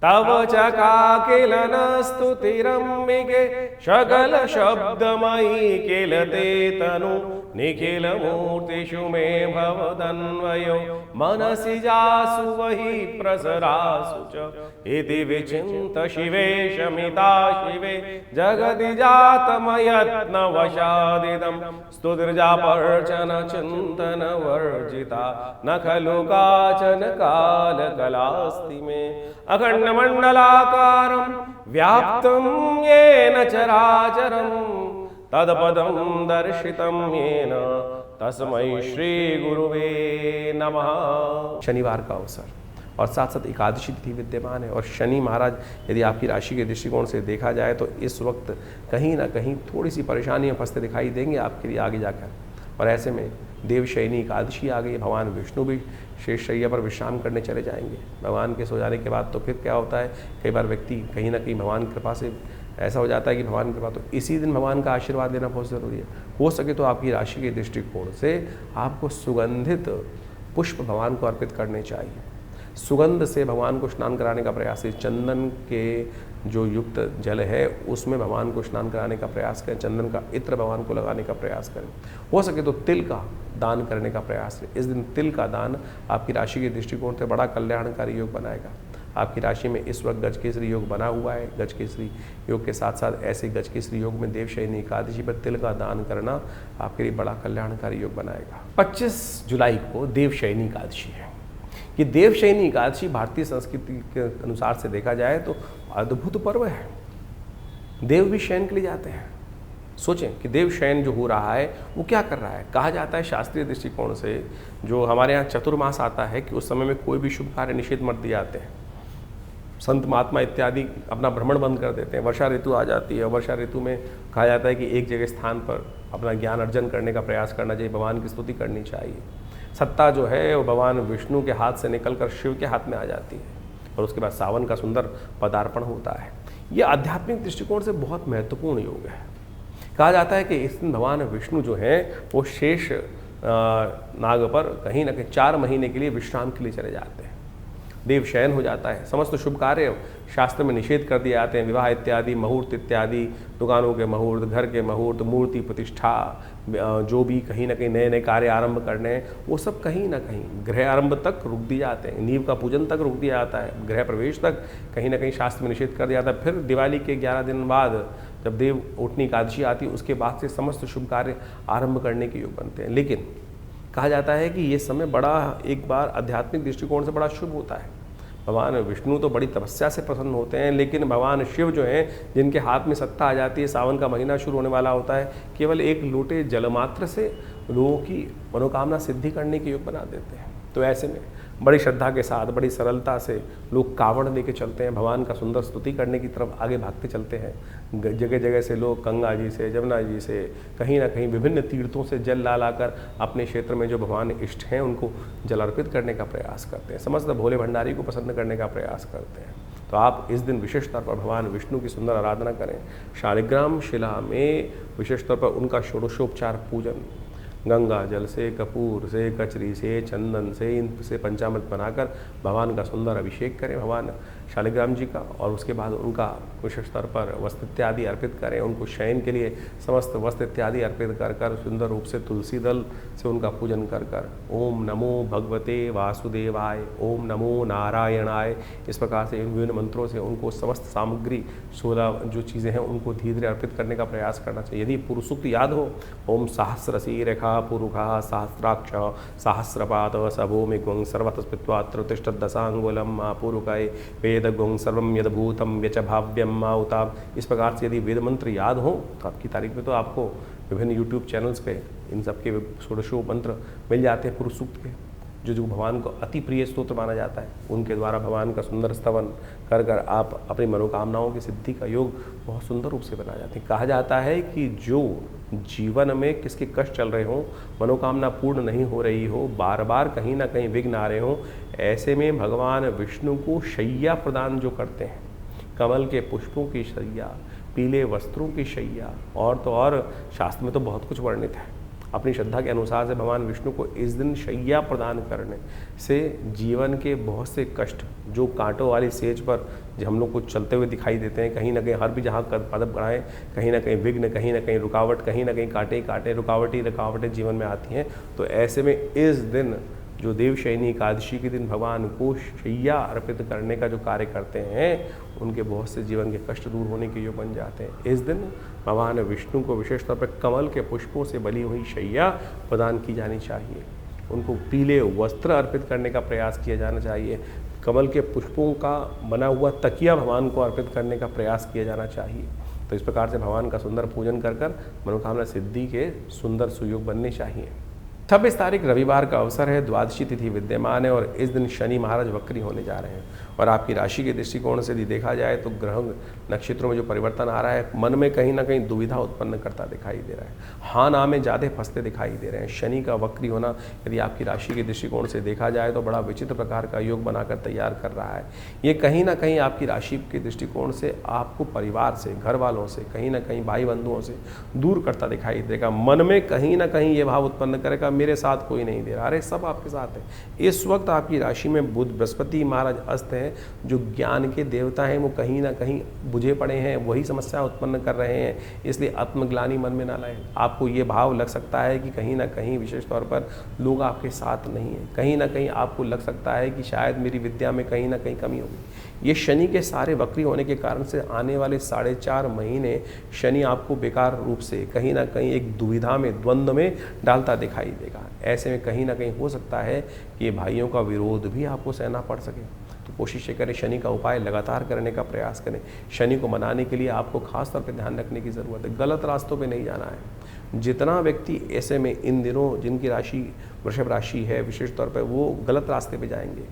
तव चकाकिलन स्तुतिरम्बिके सकल शब्दमयी किल ते तनु निखिल मूर्तिषु मे भवदन्वयो मनसि जासु वही प्रसरासु च इति विचिन्त शिवे शमिता शिवे जगति जातमयत्न वशादिदं स्तुतिर्जापर्चन चिन्तन वर्जिता न खलु काचन कालकलास्ति मे अखंड मंडलाकारं व्याप्तं येन चराचरं तत्पदं दर्शितं येन तस्मै श्री गुरुवे नमः। शनिवार का अवसर और साथ साथ एकादशी तिथि विद्यमान है और शनि महाराज यदि आपकी राशि के दृष्टिकोण से देखा जाए तो इस वक्त कहीं ना कहीं थोड़ी सी परेशानियां फंसते दिखाई देंगे आपके लिए आगे जाकर। और ऐसे में देवशयनी एकादशी आ गई, भगवान विष्णु भी शेष शैया पर विश्राम करने चले जाएंगे। भगवान के सो जाने के बाद तो फिर क्या होता है, कई बार व्यक्ति कहीं ना कहीं भगवान की कृपा से ऐसा हो जाता है कि भगवान की कृपा, तो इसी दिन भगवान का आशीर्वाद लेना बहुत ज़रूरी है। हो सके तो आपकी राशि के दृष्टिकोण से आपको सुगंधित पुष्प भगवान को अर्पित करने चाहिए। सुगंध से भगवान को स्नान कराने का प्रयास है। चंदन के जो युक्त जल है उसमें भगवान को स्नान कराने का प्रयास करें, चंदन का इत्र भगवान को लगाने का प्रयास करें। हो सके तो तिल का दान करने का प्रयास करें। इस दिन तिल का दान आपकी राशि के दृष्टिकोण से बड़ा कल्याणकारी योग बनाएगा। आपकी राशि में इस वक्त गजकेसरी योग बना हुआ है। गजकेसरी योग के साथ साथ ऐसे गजकेसरी योग में देवशयनी एकादशी पर तिल का दान करना आपके लिए बड़ा कल्याणकारी योग बनाएगा। 25 जुलाई को देवशयनी एकादशी है। ये देवशयनी एकादशी भारतीय संस्कृति के अनुसार से देखा जाए तो अद्भुत पर्व है। देव भी शयन के लिए जाते हैं। सोचें कि देव शयन जो हो रहा है वो क्या कर रहा है। कहा जाता है शास्त्रीय दृष्टिकोण से, जो हमारे यहाँ चतुर्मास आता है कि उस समय में कोई भी शुभ कार्य निषेध मत दिए जाते हैं। संत महात्मा इत्यादि अपना भ्रमण बंद कर देते हैं। वर्षा ऋतु आ जाती है। वर्षा ऋतु में कहा जाता है कि एक जगह स्थान पर अपना ज्ञान अर्जन करने का प्रयास करना चाहिए, भगवान की स्तुति करनी चाहिए। सत्ता जो है वो भगवान विष्णु के हाथ से निकलकर शिव के हाथ में आ जाती है और उसके बाद सावन का सुंदर पदार्पण होता है। ये आध्यात्मिक दृष्टिकोण से बहुत महत्वपूर्ण योग है। कहा जाता है कि इस दिन भगवान विष्णु जो हैं वो शेष नाग पर कहीं ना कहीं 4 महीने के लिए विश्राम के लिए चले जाते हैं। देव शयन हो जाता है। समस्त शुभ कार्य शास्त्र में निषेध कर दिए जाते हैं। विवाह इत्यादि, मुहूर्त इत्यादि, दुकानों के मुहूर्त, घर के मुहूर्त, मूर्ति प्रतिष्ठा, जो भी कहीं ना कहीं नए नए कार्य आरंभ करने हैं वो सब कहीं ना कहीं गृह आरंभ तक रुक दिए जाते हैं। नींव का पूजन तक रुक दिया जाता है। गृह प्रवेश तक कहीं ना कहीं शास्त्र में निषेध कर दिया जाता है। फिर दिवाली के 11 दिन बाद जब देव उठनी एकादशी आती है उसके बाद से समस्त शुभ कार्य आरंभ करने के योग बनते हैं। लेकिन कहा जाता है कि ये समय बड़ा एक बार आध्यात्मिक दृष्टिकोण से बड़ा शुभ होता है। भगवान विष्णु तो बड़ी तपस्या से प्रसन्न होते हैं, लेकिन भगवान शिव जो हैं जिनके हाथ में सत्ता आ जाती है, सावन का महीना शुरू होने वाला होता है, केवल एक लोटे जलमात्र से लोगों की मनोकामना सिद्धि करने के योग बना देते हैं। तो ऐसे में बड़ी श्रद्धा के साथ, बड़ी सरलता से लोग कावड़ लेके चलते हैं, भगवान का सुंदर स्तुति करने की तरफ आगे भागते चलते हैं। जगह जगह से लोग गंगा जी से, जमुना जी से, कहीं ना कहीं विभिन्न तीर्थों से जल ला लाकर अपने क्षेत्र में जो भगवान इष्ट हैं उनको जल अर्पित करने का प्रयास करते हैं। समस्त भोले भंडारी को प्रसन्न करने का प्रयास करते हैं। तो आप इस दिन विशेष तौर पर भगवान विष्णु की सुंदर आराधना करें। शालिग्राम शिला में विशेष तौर पर उनका षोडशोपचार पूजन, गंगा जल से, कपूर से, कचरी से, चंदन से, इनसे पंचामृत बनाकर भगवान का सुंदर अभिषेक करें भगवान शालिग्राम जी का। और उसके बाद उनका विशेष तौर पर वस्त्र इत्यादि अर्पित करें। उनको शयन के लिए समस्त वस्त्र इत्यादि अर्पित कर कर सुंदर रूप से तुलसी दल से उनका पूजन कर कर ओम नमो भगवते वासुदेवाय, ओम नमो नारायणाय, इस प्रकार से इन विभिन्न मंत्रों से उनको समस्त सामग्री 16 जो चीज़ें हैं उनको धीरे धीरे अर्पित करने का प्रयास करना चाहिए। यदि पुरुष सूक्त याद हो, ओम सहस्रसी रेखा पुरुखा सहस्राक्ष सहस्रपाद सभूमिगुं सर्वतस्पित्वात्र तिष्ठद्दशांगुलम पुरुकाय वेदगुं सर्वं यद्भूतं व्यच भाव्यम माउता। इस प्रकार से यदि वेद मंत्र याद हो तो आपकी तारीख में तो आपको विभिन्न यूट्यूब चैनल्स पे इन सब के षोडशो मंत्र मिल जाते हैं पुरुष सूक्त के, जो भगवान को अति प्रिय स्तोत्र माना जाता है। उनके द्वारा भगवान का सुंदर स्तवन कर कर आप अपनी मनोकामनाओं की सिद्धि का योग बहुत सुंदर रूप से बना जाते हैं। कहा जाता है कि जो जीवन में किसके कष्ट चल रहे हों, मनोकामना पूर्ण नहीं हो रही हो, बार बार कहीं ना कहीं विघ्न आ रहे हों, ऐसे में भगवान विष्णु को शैया प्रदान जो करते हैं, कमल के पुष्पों की शैया, पीले वस्त्रों की शैया, और तो और शास्त्र में तो बहुत कुछ वर्णित है। अपनी श्रद्धा के अनुसार से भगवान विष्णु को इस दिन शैया प्रदान करने से जीवन के बहुत से कष्ट जो कांटों वाली सेज पर जो हम लोग को चलते हुए दिखाई देते हैं, कहीं ना कहीं हर भी जहाँ कदम बढ़ाएं कहीं ना कहीं विघ्न, कहीं ना कहीं रुकावट, कहीं ना कहीं कांटे कांटे रुकावटें जीवन में आती हैं। तो ऐसे में इस दिन जो देवशयनी एकादशी के दिन भगवान को शैया अर्पित करने का जो कार्य करते हैं, उनके बहुत से जीवन के कष्ट दूर होने के योग बन जाते हैं। इस दिन भगवान विष्णु को विशेष तौर पर कमल के पुष्पों से बनी हुई शैया प्रदान की जानी चाहिए। उनको पीले वस्त्र अर्पित करने का प्रयास किया जाना चाहिए। कमल के पुष्पों का बना हुआ तकिया भगवान को अर्पित करने का प्रयास किया जाना चाहिए। तो इस प्रकार से भगवान का सुंदर पूजन कर मनोकामना सिद्धि के सुंदर सुयोग बनने चाहिए। 26 तारीख रविवार का अवसर है, द्वादशी तिथि विद्यमान है और इस दिन शनि महाराज वक्री होने जा रहे हैं। और आपकी राशि के दृष्टिकोण से यदि देखा जाए तो ग्रह नक्षत्रों में जो परिवर्तन आ रहा है, मन में कहीं ना कहीं दुविधा उत्पन्न करता दिखाई दे रहा है। हाँ ना में ज़्यादा फंसते दिखाई दे रहे हैं। शनि का वक्री होना यदि आपकी राशि के दृष्टिकोण से देखा जाए तो बड़ा विचित्र प्रकार का योग बनाकर तैयार कर रहा है। ये कहीं ना कहीं आपकी राशि के दृष्टिकोण से आपको परिवार से, घर वालों से, कहीं ना कहीं भाई बंधुओं से दूर करता दिखाई देगा। मन में कहीं ना कहीं ये भाव उत्पन्न करेगा, मेरे साथ कोई नहीं दे रहा, अरे सब आपके साथ है। इस वक्त आपकी राशि में बुध बृहस्पति महाराज अस्त हैं, जो ज्ञान के देवता हैं, वो कहीं ना कहीं बुझे पड़े हैं, वही समस्या उत्पन्न कर रहे हैं। इसलिए आत्मग्लानि मन में ना लाएं। आपको ये भाव लग सकता है कि कहीं ना कहीं विशेष तौर पर लोग आपके साथ नहीं हैं। कहीं ना कहीं आपको लग सकता है कि शायद मेरी विद्या में कहीं ना कहीं कमी होगी। ये शनि के सारे वक्री होने के कारण से आने वाले 4.5 महीने शनि आपको बेकार रूप से कहीं ना कहीं एक दुविधा में, द्वंद्व में डालता दिखाई देगा। ऐसे में कहीं ना कहीं हो सकता है कि भाइयों का विरोध भी आपको सहना पड़ सके। तो कोशिश ये करें, शनि का उपाय लगातार करने का प्रयास करें। शनि को मनाने के लिए आपको खास तौर पर ध्यान रखने की ज़रूरत है। गलत रास्तों पे नहीं जाना है। जितना व्यक्ति ऐसे में इन दिनों जिनकी राशि वृषभ राशि है, विशेष तौर पर वो गलत रास्ते पे जाएंगे,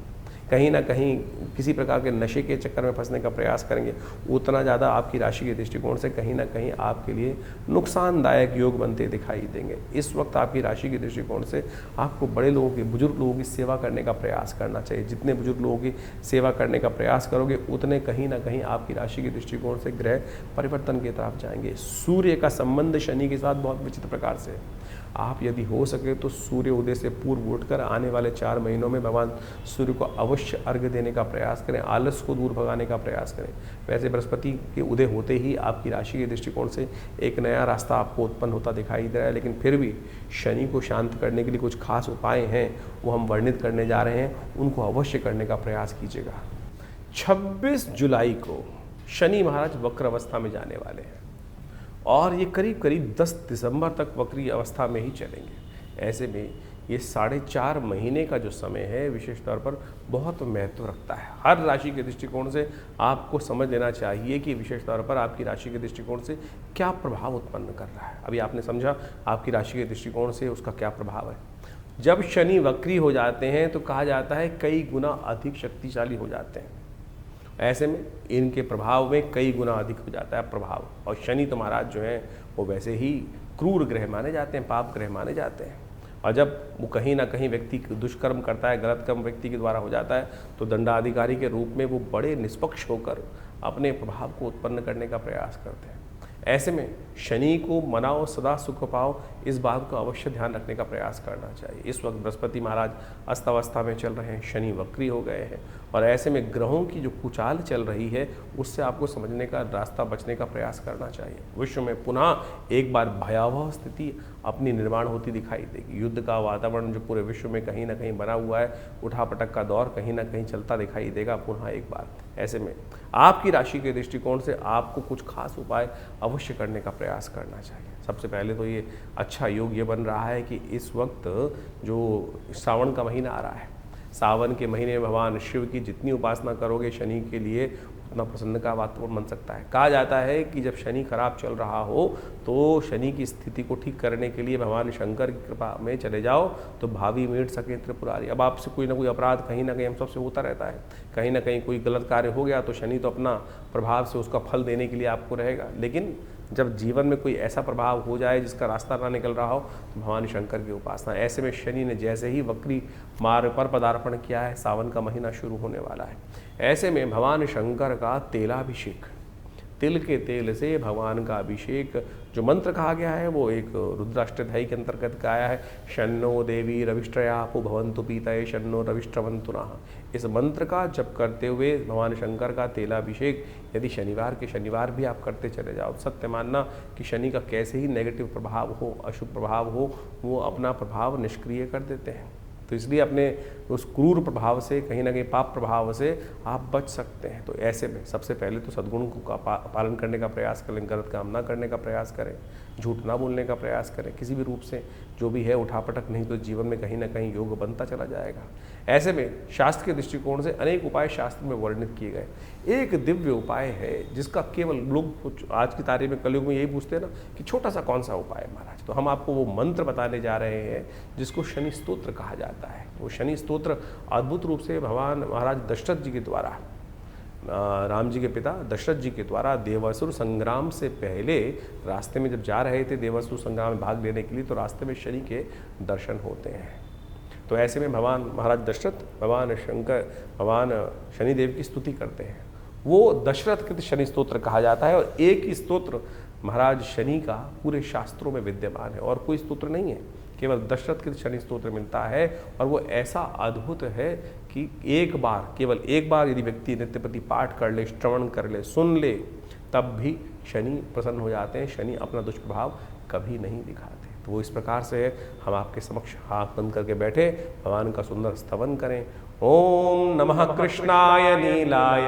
कहीं ना कहीं किसी प्रकार के नशे के चक्कर में फंसने का प्रयास करेंगे, उतना ज़्यादा आपकी राशि के दृष्टिकोण से कहीं ना कहीं आपके लिए नुकसानदायक योग बनते दिखाई देंगे। इस वक्त आपकी राशि के दृष्टिकोण से आपको बड़े लोगों की, बुजुर्ग लोगों की सेवा करने का प्रयास करना चाहिए। जितने बुजुर्ग लोगों की सेवा करने का प्रयास करोगे, उतने कहीं ना कहीं आपकी राशि के दृष्टिकोण से ग्रह परिवर्तन की तरफ जाएंगे। सूर्य का संबंध शनि के साथ बहुत विचित्र प्रकार से है। आप यदि हो सके तो सूर्य उदय से पूर्व उठकर आने वाले 4 महीनों में भगवान सूर्य को अवश्य अर्घ्य देने का प्रयास करें, आलस को दूर भगाने का प्रयास करें। वैसे बृहस्पति के उदय होते ही आपकी राशि के दृष्टिकोण से एक नया रास्ता आपको उत्पन्न होता दिखाई दे रहा है, लेकिन फिर भी शनि को शांत करने के लिए कुछ खास उपाय हैं, वो हम वर्णित करने जा रहे हैं, उनको अवश्य करने का प्रयास कीजिएगा। 26 जुलाई को शनि महाराज वक्र अवस्था में जाने वाले हैं और ये करीब करीब 10 दिसंबर तक वक्री अवस्था में ही चलेंगे। ऐसे में ये 4.5 महीने का जो समय है, विशेष तौर पर बहुत महत्व रखता है। हर राशि के दृष्टिकोण से आपको समझ लेना चाहिए कि विशेष तौर पर आपकी राशि के दृष्टिकोण से क्या प्रभाव उत्पन्न कर रहा है। अभी आपने समझा आपकी राशि के दृष्टिकोण से उसका क्या प्रभाव है। जब शनि वक्री हो जाते हैं तो कहा जाता है कई गुना अधिक शक्तिशाली हो जाते हैं। ऐसे में इनके प्रभाव में कई गुना अधिक हो जाता है प्रभाव। और शनि तो महाराज जो हैं वो वैसे ही क्रूर ग्रह माने जाते हैं, पाप ग्रह माने जाते हैं। और जब वो कहीं ना कहीं व्यक्ति दुष्कर्म करता है, गलत कर्म व्यक्ति के द्वारा हो जाता है, तो दंडाधिकारी के रूप में वो बड़े निष्पक्ष होकर अपने प्रभाव को उत्पन्न करने का प्रयास करते हैं। ऐसे में शनि को मनाओ, सदा सुख पाओ, इस बात को अवश्य ध्यान रखने का प्रयास करना चाहिए। इस वक्त बृहस्पति महाराज अस्तवस्था में चल रहे हैं, शनि वक्री हो गए हैं और ऐसे में ग्रहों की जो कुचाल चल रही है उससे आपको समझने का रास्ता, बचने का प्रयास करना चाहिए। विश्व में पुनः एक बार भयावह स्थिति अपनी निर्माण होती दिखाई देगी। युद्ध का वातावरण जो पूरे विश्व में कहीं ना कहीं बना हुआ है, उठापटक का दौर कहीं ना कहीं चलता दिखाई देगा पुनः एक बार। ऐसे में आपकी राशि के दृष्टिकोण से आपको कुछ खास उपाय अवश्य करने का प्रयास करना चाहिए। सबसे पहले तो ये अच्छा योग ये बन रहा है कि इस वक्त जो सावन का महीना आ रहा है, सावन के महीने में भगवान शिव की जितनी उपासना करोगे शनि के लिए उतना प्रसन्न का वातावरण बन सकता है। कहा जाता है कि जब शनि खराब चल रहा हो तो शनि की स्थिति को ठीक करने के लिए भगवान शंकर की कृपा में चले जाओ तो भावी मीट सके त्रिपुरारी। अब आपसे कोई ना कोई अपराध कहीं ना कहीं हम सबसे होता रहता है, कहीं ना कहीं कोई गलत कार्य हो गया तो शनि तो अपना प्रभाव से उसका फल देने के लिए आपको रहेगा। लेकिन जब जीवन में कोई ऐसा प्रभाव हो जाए जिसका रास्ता ना निकल रहा हो तो भगवान शंकर की उपासना। ऐसे में शनि ने जैसे ही वक्री मार्ग पर पदार्पण किया है, सावन का महीना शुरू होने वाला है, ऐसे में भगवान शंकर का तेलाभिषेक तिल के तेल से भगवान का अभिषेक। जो मंत्र कहा गया है वो एक रुद्राष्टध्यायी के अंतर्गत का आया है, शन्नो देवी रविष्ट्रयापो भवन्तु पीतये शन्नो रविष्ट्रवन्तु नः। इस मंत्र का जप करते हुए भगवान शंकर का तेलाभिषेक यदि शनिवार के शनिवार भी आप करते चले जाओ, सत्य मानना कि शनि का कैसे ही नेगेटिव प्रभाव हो, अशुभ प्रभाव हो, वो अपना प्रभाव निष्क्रिय कर देते हैं। तो इसलिए अपने उस क्रूर प्रभाव से, कहीं ना कहीं पाप प्रभाव से आप बच सकते हैं। तो ऐसे में सबसे पहले तो सद्गुण का पालन करने का प्रयास करें, गलत काम ना करने का प्रयास करें, झूठ ना बोलने का प्रयास करें, किसी भी रूप से जो भी है उठापटक नहीं तो जीवन में कहीं ना कहीं योग बनता चला जाएगा। ऐसे में शास्त्र के दृष्टिकोण से अनेक उपाय शास्त्र में वर्णित किए गए। एक दिव्य उपाय है जिसका केवल लोग आज की तारीख में, कलयुग में यही पूछते हैं ना कि छोटा सा कौन सा उपाय है महाराज, तो हम आपको वो मंत्र बताने जा रहे हैं जिसको शनि स्तोत्र कहा जाता है। वो शनि स्तोत्र अद्भुत रूप से भगवान महाराज दशरथ जी के द्वारा, राम जी के पिता दशरथ जी के द्वारा देवासुर संग्राम से पहले रास्ते में जब जा रहे थे देवासुर संग्राम में भाग लेने के लिए, तो रास्ते में शनि के दर्शन होते हैं। तो ऐसे में भगवान महाराज दशरथ भगवान शंकर, भगवान शनिदेव की स्तुति करते हैं। वो दशरथ कृत शनि स्तोत्र कहा जाता है और एक ही स्तोत्र महाराज शनि का पूरे शास्त्रों में विद्यमान है और कोई स्तोत्र नहीं है, केवल दशरथ कृत शनि स्तोत्र मिलता है। और वो ऐसा अद्भुत है कि एक बार, केवल एक बार यदि व्यक्ति नित्यप्रति पाठ कर ले, श्रवण कर ले, सुन ले, तब भी शनि प्रसन्न हो जाते हैं, शनि अपना दुष्प्रभाव कभी नहीं दिखाते। तो वो इस प्रकार से हम आपके समक्ष हाथ बंद करके बैठे भगवान का सुंदर स्तवन करें। ओम नमः कृष्णाय नीलाय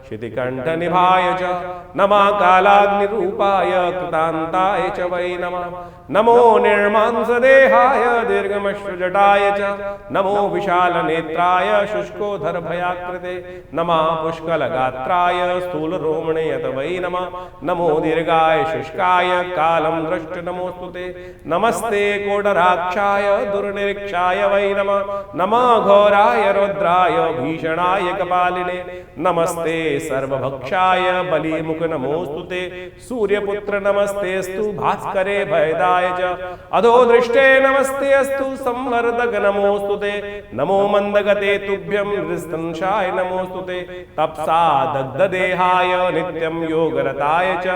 शितिकंठ निभाय च, नमः कालाग्निरूपाय कृतांताय च वै नमः। नमो निर्मांसदेहाय दीर्घमश्रुजटाय च, नमो विशाल नेत्राय शुष्कोधर भयाकृते, नमः पुष्कलगात्राय स्थूल रोमणे यत वै नमः। नमो दीर्घाय शुष्काय कालं दृष्ट नमोस्तुते, नमस्ते कोडराक्षाय दुर्निरीक्षाय वै नमः। नमः घोराय रुद्राय भीषणाय कपालिने, नमस्ते सर्वभक्षाय बलिमुख नमोस्तुते। सूर्यपुत्र नमस्तेस्तु भास्करे भयदाय च, अधोदृष्टे नमस्तेस्तु संवर्धक नमोस्तुते। नमो मंदगते तुभ्यं हृस्तंशाय नमोस्तुते। तपसा दग्धदेहाय नित्यं योगरताय च,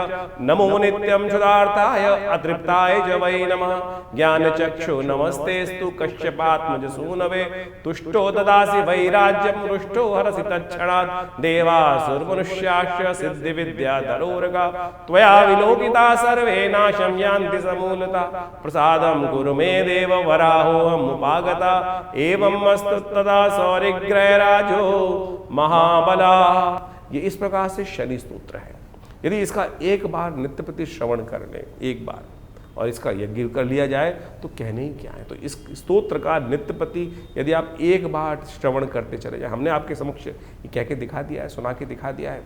नमो नित्यं क्षुधार्ताय अतृप्ताय च वै नमः। ज्ञानचक्षु नमस्तेस्तु कश्यपात्मज सूनवे, तुष्टो ददासि वैराज्यं रुष्टो हरसि तत्क्षणात्। देवासुरमनुष्याश्च सिद्धिविद्याधरोरगा, त्वया विलोकिता सर्वे नाशं यान्ति समूलता। प्रसादं कुरु मे देव वराहोऽहमुपागता, एवं अस्तु तदा सौरिग्रहराजो महाबला। ये इस प्रकार से शनि स्तोत्र है। यदि इसका एक बार नित्य प्रति श्रवण कर लें, एक बार, और इसका यज्ञ कर लिया जाए तो कहने ही क्या है। तो इस स्तोत्र का नित्य प्रति यदि आप एक बार श्रवण करते चले जाए, हमने आपके समक्ष ये कह के दिखा दिया है, सुना के दिखा दिया है,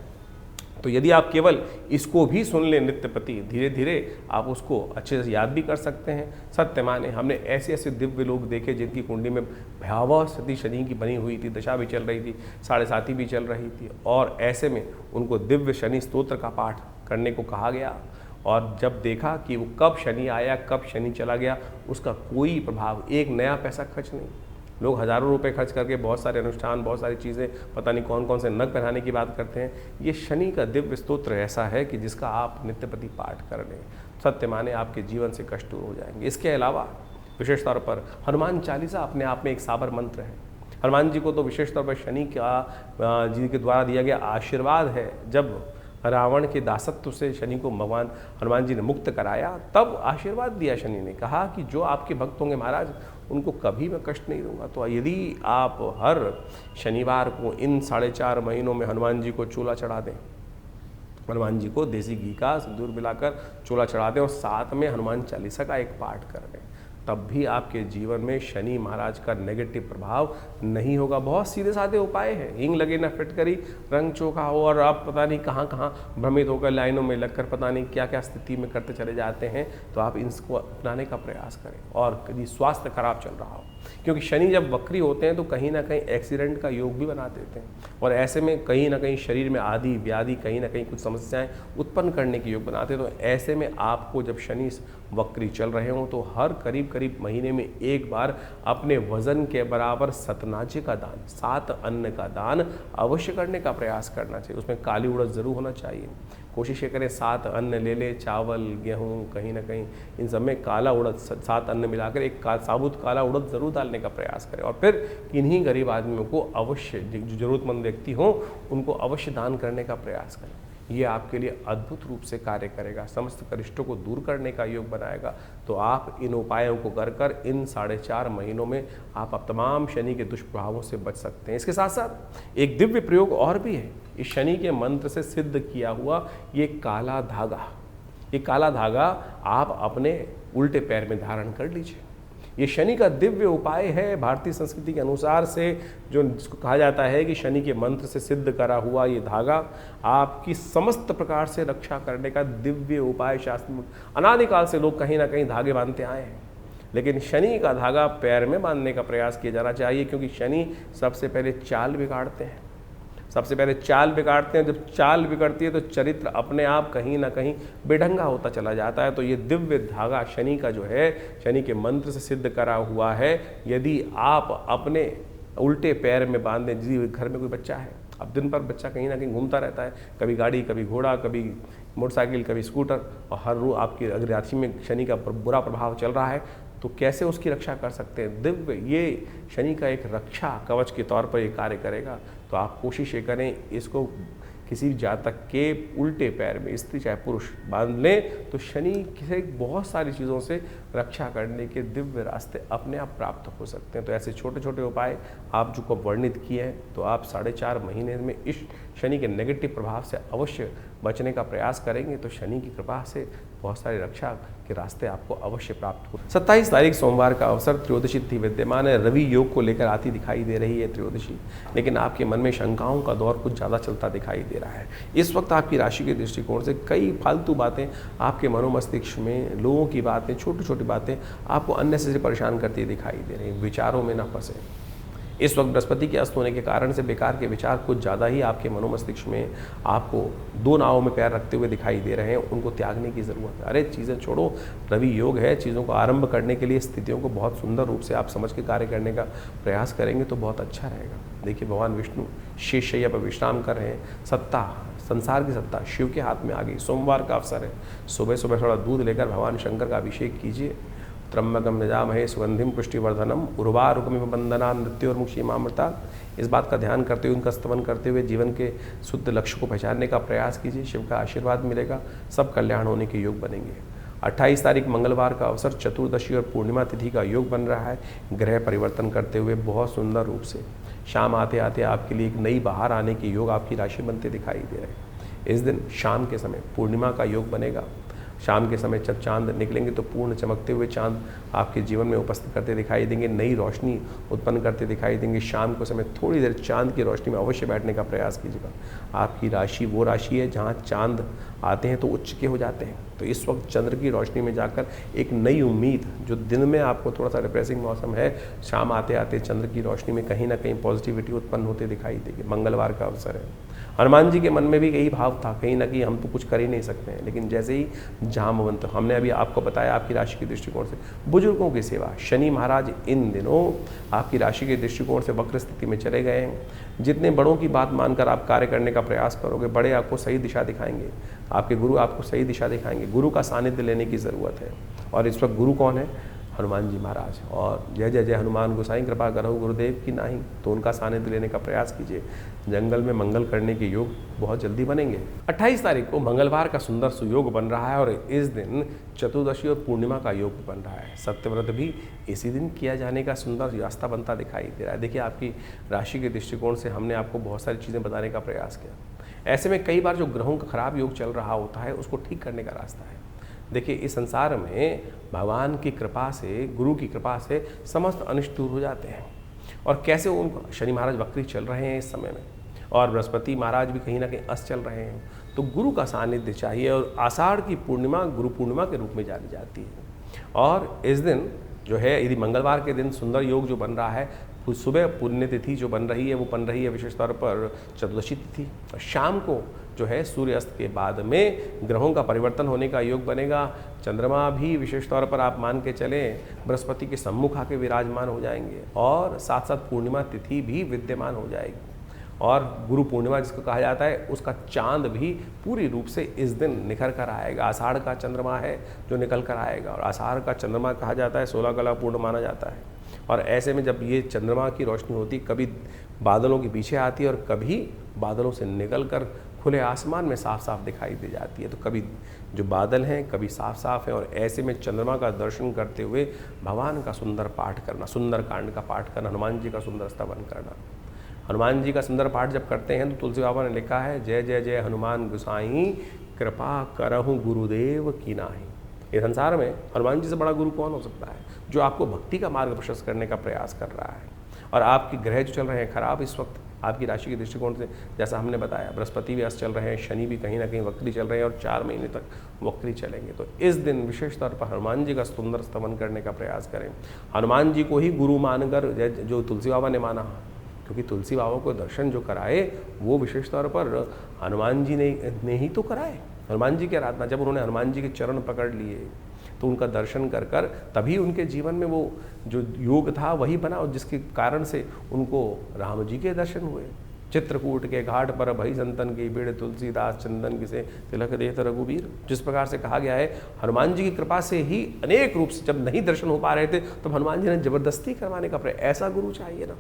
तो यदि आप केवल इसको भी सुन लें नित्य प्रति, धीरे धीरे आप उसको अच्छे से याद भी कर सकते हैं। सत्य माने हमने ऐसे ऐसे दिव्य लोग देखे जिनकी कुंडली में भयावह स्थिति शनि की बनी हुई थी, दशा भी चल रही थी, 7.5 भी चल रही थी, और ऐसे में उनको दिव्य शनि स्तोत्र का पाठ करने को कहा गया। और जब देखा कि वो कब शनि आया, कब शनि चला गया, उसका कोई प्रभाव, एक नया पैसा खर्च नहीं। लोग हज़ारों रुपए खर्च करके बहुत सारे अनुष्ठान, बहुत सारी चीज़ें, पता नहीं कौन कौन से नग पहनाने की बात करते हैं। ये शनि का दिव्य स्तोत्र ऐसा है कि जिसका आप नित्य प्रति पाठ कर लें, सत्य माने आपके जीवन से कष्ट दूर हो जाएंगे। इसके अलावा विशेष तौर पर हनुमान चालीसा अपने आप में एक साबर मंत्र है। हनुमान जी को तो विशेष तौर पर शनि का जी के द्वारा दिया गया आशीर्वाद है। जब रावण के दासत्व से शनि को भगवान हनुमान जी ने मुक्त कराया, तब आशीर्वाद दिया शनि ने, कहा कि जो आपके भक्त होंगे महाराज उनको कभी मैं कष्ट नहीं दूंगा। तो यदि आप हर शनिवार को इन 4.5 महीनों में हनुमान जी को चूल्हा चढ़ा दें, हनुमान जी को देसी घी का सिंदूर मिलाकर चूल्हा चढ़ा दें और साथ में हनुमान चालीसा का एक पाठ कर लें, तब भी आपके जीवन में शनि महाराज का नेगेटिव प्रभाव नहीं होगा। बहुत सीधे साधे उपाय हैं। हींग लगे न फिटकरी, रंग चोखा हो, और आप पता नहीं कहाँ कहाँ भ्रमित होकर लाइनों में लगकर पता नहीं क्या क्या स्थिति में करते चले जाते हैं। तो आप इसको अपनाने का प्रयास करें। और यदि स्वास्थ्य खराब चल रहा हो, क्योंकि शनि जब वक्री होते हैं तो कहीं ना कहीं एक्सीडेंट का योग भी बना देते हैं, और ऐसे में कहीं ना कहीं शरीर में आदि व्याधि, कहीं ना कहीं कुछ समस्याएं उत्पन्न करने के योग बनाते हैं। तो ऐसे में आपको जब शनि वक्री चल रहे हों तो हर करीब करीब महीने में एक बार अपने वजन के बराबर सतनाजे का दान, 7 अन्न का दान अवश्य करने का प्रयास करना चाहिए। उसमें काली उड़द जरूर होना चाहिए। कोशिश ये करें 7 अन्न ले लें, चावल, गेहूँ, कहीं ना कहीं इन सब में काला उड़द, 7 अन्न मिलाकर एक साबुत काला उड़द ज़रूर डालने का प्रयास करें। और फिर किन्हीं गरीब आदमियों को अवश्य, जो ज़रूरतमंद व्यक्ति हों उनको अवश्य दान करने का प्रयास करें। ये आपके लिए अद्भुत रूप से कार्य करेगा, समस्त कष्टों को दूर करने का योग बनाएगा। तो आप इन उपायों को कर इन 4.5 महीनों में आप तमाम शनि के दुष्प्रभावों से बच सकते हैं। इसके साथ साथ एक दिव्य प्रयोग और भी है, इस शनि के मंत्र से सिद्ध किया हुआ ये काला धागा। ये काला धागा आप अपने उल्टे पैर में धारण कर लीजिए। ये शनि का दिव्य उपाय है। भारतीय संस्कृति के अनुसार से जो जिसको कहा जाता है कि शनि के मंत्र से सिद्ध करा हुआ ये धागा आपकी समस्त प्रकार से रक्षा करने का दिव्य उपाय। शास्त्र में अनादिकाल से लोग कहीं ना कहीं धागे बांधते आए हैं, लेकिन शनि का धागा पैर में बांधने का प्रयास किया जाना चाहिए, क्योंकि शनि सबसे पहले चाल बिगाड़ते हैं। सबसे पहले चाल बिगाड़ते हैं। जब चाल बिगड़ती है तो चरित्र अपने आप कहीं ना कहीं बेढंगा होता चला जाता है। तो ये दिव्य धागा शनि का जो है, शनि के मंत्र से सिद्ध करा हुआ है। यदि आप अपने उल्टे पैर में बांध दें, जिस घर में कोई बच्चा है, अब दिन भर बच्चा कहीं ना कहीं घूमता रहता है, कभी गाड़ी, कभी घोड़ा, कभी मोटरसाइकिल, कभी स्कूटर, और हर रोज आपकी अगर राशि में शनि का बुरा प्रभाव चल रहा है तो कैसे उसकी रक्षा कर सकते हैं। दिव्य ये शनि का एक रक्षा कवच के तौर पर ये कार्य करेगा। तो आप कोशिश ये करें, इसको किसी जातक के उल्टे पैर में, स्त्री चाहे पुरुष, बांध लें तो शनि से बहुत सारी चीज़ों से रक्षा करने के दिव्य रास्ते अपने आप प्राप्त हो सकते हैं। तो ऐसे छोटे छोटे उपाय आप जो को वर्णित किए हैं, तो आप 4.5 महीने में इस शनि के नेगेटिव प्रभाव से अवश्य बचने का प्रयास करेंगे तो शनि की कृपा से बहुत सारी रक्षा के रास्ते आपको अवश्य प्राप्त हो। 27 तारीख सोमवार का अवसर, त्रयोदशी तिथि विद्यमान है। रवि योग को लेकर आती दिखाई दे रही है त्रयोदशी, लेकिन आपके मन में शंकाओं का दौर कुछ ज़्यादा चलता दिखाई दे रहा है। इस वक्त आपकी राशि के दृष्टिकोण से कई फालतू बातें आपके मनोमस्तिष्क में, लोगों की बातें, छोटी छोटी बातें आपको अननेसेसरी परेशान करती दिखाई दे रही हैं। विचारों में ना फंसे। इस वक्त बृहस्पति के अस्त होने के कारण से बेकार के विचार कुछ ज़्यादा ही आपके मनोमस्तिष्क में आपको 2 नावों में पैर रखते हुए दिखाई दे रहे हैं। उनको त्यागने की ज़रूरत है। अरे चीज़ें छोड़ो, रवि योग है। चीज़ों को आरंभ करने के लिए स्थितियों को बहुत सुंदर रूप से आप समझ के कार्य करने का प्रयास करेंगे तो बहुत अच्छा रहेगा। देखिए, भगवान विष्णु शेषशैया पर विश्राम कर रहे हैं। सत्ता, संसार की सत्ता शिव के हाथ में आ गई। सोमवार का अवसर है, सुबह सुबह थोड़ा दूध लेकर भगवान शंकर का अभिषेक कीजिए। त्र्यंबकम यजामहे सुगंधिम पुष्टिवर्धनम उर्वारुकमिव बंधना मृत्योर्मुक्षीमामृता। इस बात का ध्यान करते हुए, उनका स्तवन करते हुए जीवन के शुद्ध लक्ष्य को पहचानने का प्रयास कीजिए। शिव का आशीर्वाद मिलेगा, सब कल्याण होने के योग बनेंगे। 28 तारीख मंगलवार का अवसर, चतुर्दशी और पूर्णिमा तिथि का योग बन रहा है। ग्रह परिवर्तन करते हुए बहुत सुंदर रूप से शाम आते आते आपके लिए एक नई बहार आने के योग आपकी राशि बनते दिखाई दे रहे हैं। इस दिन शाम के समय पूर्णिमा का योग बनेगा। शाम के समय जब चांद निकलेंगे तो पूर्ण चमकते हुए चांद आपके जीवन में उपस्थित करते दिखाई देंगे, नई रोशनी उत्पन्न करते दिखाई देंगे। शाम के समय थोड़ी देर चांद की रोशनी में अवश्य बैठने का प्रयास कीजिएगा। आपकी राशि वो राशि है जहाँ चांद आते हैं तो उच्च के हो जाते हैं। तो इस वक्त चंद्र की रोशनी में जाकर एक नई उम्मीद, जो दिन में आपको थोड़ा सा डिप्रेसिंग मौसम है, शाम आते आते चंद्र की रोशनी में कहीं ना कहीं पॉजिटिविटी उत्पन्न होते दिखाई देगी। मंगलवार का अवसर है। हनुमान जी के मन में भी यही भाव था, कहीं ना कहीं हम तो कुछ कर ही नहीं सकते हैं, लेकिन जैसे ही जामवंत, हमने अभी आपको बताया आपकी राशि के दृष्टिकोण से बुजुर्गों की सेवा, शनि महाराज इन दिनों आपकी राशि के दृष्टिकोण से वक्र स्थिति में चले गए हैं। जितने बड़ों की बात मानकर आप कार्य करने का प्रयास करोगे, बड़े आपको सही दिशा दिखाएंगे, आपके गुरु आपको सही दिशा दिखाएंगे। गुरु का सानिध्य लेने की ज़रूरत है। और इस वक्त गुरु कौन है? हनुमान जी महाराज। और जय जय जय हनुमान गोसाई कृपा करहु गुरुदेव की नाही। तो उनका सानिध्य लेने का प्रयास कीजिए। जंगल में मंगल करने के योग बहुत जल्दी बनेंगे। 28 तारीख को मंगलवार का सुंदर सुयोग बन रहा है और इस दिन चतुर्दशी और पूर्णिमा का योग बन रहा है। सत्यव्रत भी इसी दिन किया जाने का सुंदर रास्ता बनता दिखाई दे रहा है। देखिए, आपकी राशि के दृष्टिकोण से हमने आपको बहुत सारी चीज़ें बताने का प्रयास किया। ऐसे में कई बार जो ग्रहों का खराब योग चल रहा होता है उसको ठीक करने का रास्ता है। देखिए, इस संसार में भगवान की कृपा से, गुरु की कृपा से समस्त अनिष्ट दूर हो जाते हैं। और कैसे उनको, शनि महाराज वक्री चल रहे हैं इस समय में, और बृहस्पति महाराज भी कहीं ना कहीं अस्त चल रहे हैं, तो गुरु का सानिध्य चाहिए। और आषाढ़ की पूर्णिमा गुरु पूर्णिमा के रूप में जानी जाती है। और इस दिन जो है, यदि मंगलवार के दिन सुंदर योग जो बन रहा है, सुबह पुण्यतिथि जो बन रही है वो बन रही है विशेष तौर पर चतुर्दशी तिथि। और शाम को जो है सूर्यास्त के बाद में ग्रहों का परिवर्तन होने का योग बनेगा। चंद्रमा भी विशेष तौर पर आप मान के चलें बृहस्पति के सम्मुख आके विराजमान हो जाएंगे और साथ साथ पूर्णिमा तिथि भी विद्यमान हो जाएगी। और गुरु पूर्णिमा जिसको कहा जाता है, उसका चांद भी पूरी रूप से इस दिन निखर कर आएगा। आषाढ़ का चंद्रमा है जो निकल कर आएगा, और आषाढ़ का चंद्रमा कहा जाता है 16 कला पूर्ण माना जाता है। और ऐसे में जब ये चंद्रमा की रोशनी होती, कभी बादलों के पीछे आती है और कभी बादलों से निकल कर खुले आसमान में साफ साफ दिखाई दे जाती है। तो कभी जो बादल हैं कभी साफ साफ है, और ऐसे में चंद्रमा का दर्शन करते हुए भगवान का सुंदर पाठ करना, सुंदर कांड का पाठ करना, हनुमान जी का सुंदर स्तवन करना। हनुमान जी का सुंदर पाठ जब करते हैं तो तुलसी बाबा ने लिखा है, जय जय जय हनुमान गोसाई, कृपा करहु गुरुदेव की नाही। इस संसार में हनुमान जी से बड़ा गुरु कौन हो सकता है, जो आपको भक्ति का मार्ग प्रशस्त करने का प्रयास कर रहा है। और आपके ग्रह जो चल रहे हैं खराब इस वक्त आपकी राशि के दृष्टिकोण से, जैसा हमने बताया, बृहस्पति भी अस्त चल रहे हैं, शनि भी कहीं ना कहीं वक्री चल रहे हैं और 4 महीने तक वक्री चलेंगे। तो इस दिन विशेष तौर पर हनुमान जी का सुंदर स्तवन करने का प्रयास करें। हनुमान जी को ही गुरु मानकर, जो तुलसी बाबा ने माना, क्योंकि तुलसी बाबा को दर्शन जो कराए वो विशेष तौर पर हनुमान जी ने ही तो कराए। हनुमान जी की आराधना, जब उन्होंने हनुमान जी के चरण पकड़ लिए तो उनका दर्शन कर कर तभी उनके जीवन में वो जो योग था वही बना, और जिसके कारण से उनको राम जी के दर्शन हुए। चित्रकूट के घाट पर भई संतन की भीड़, तुलसीदास चंदन किसे तिलक देत रघुबीर। जिस प्रकार से कहा गया है, हनुमान जी की कृपा से ही अनेक रूप से जब नहीं दर्शन हो पा रहे थे तो हनुमान जी ने जबरदस्ती करवाने का प्रयास। ऐसा गुरु चाहिए ना।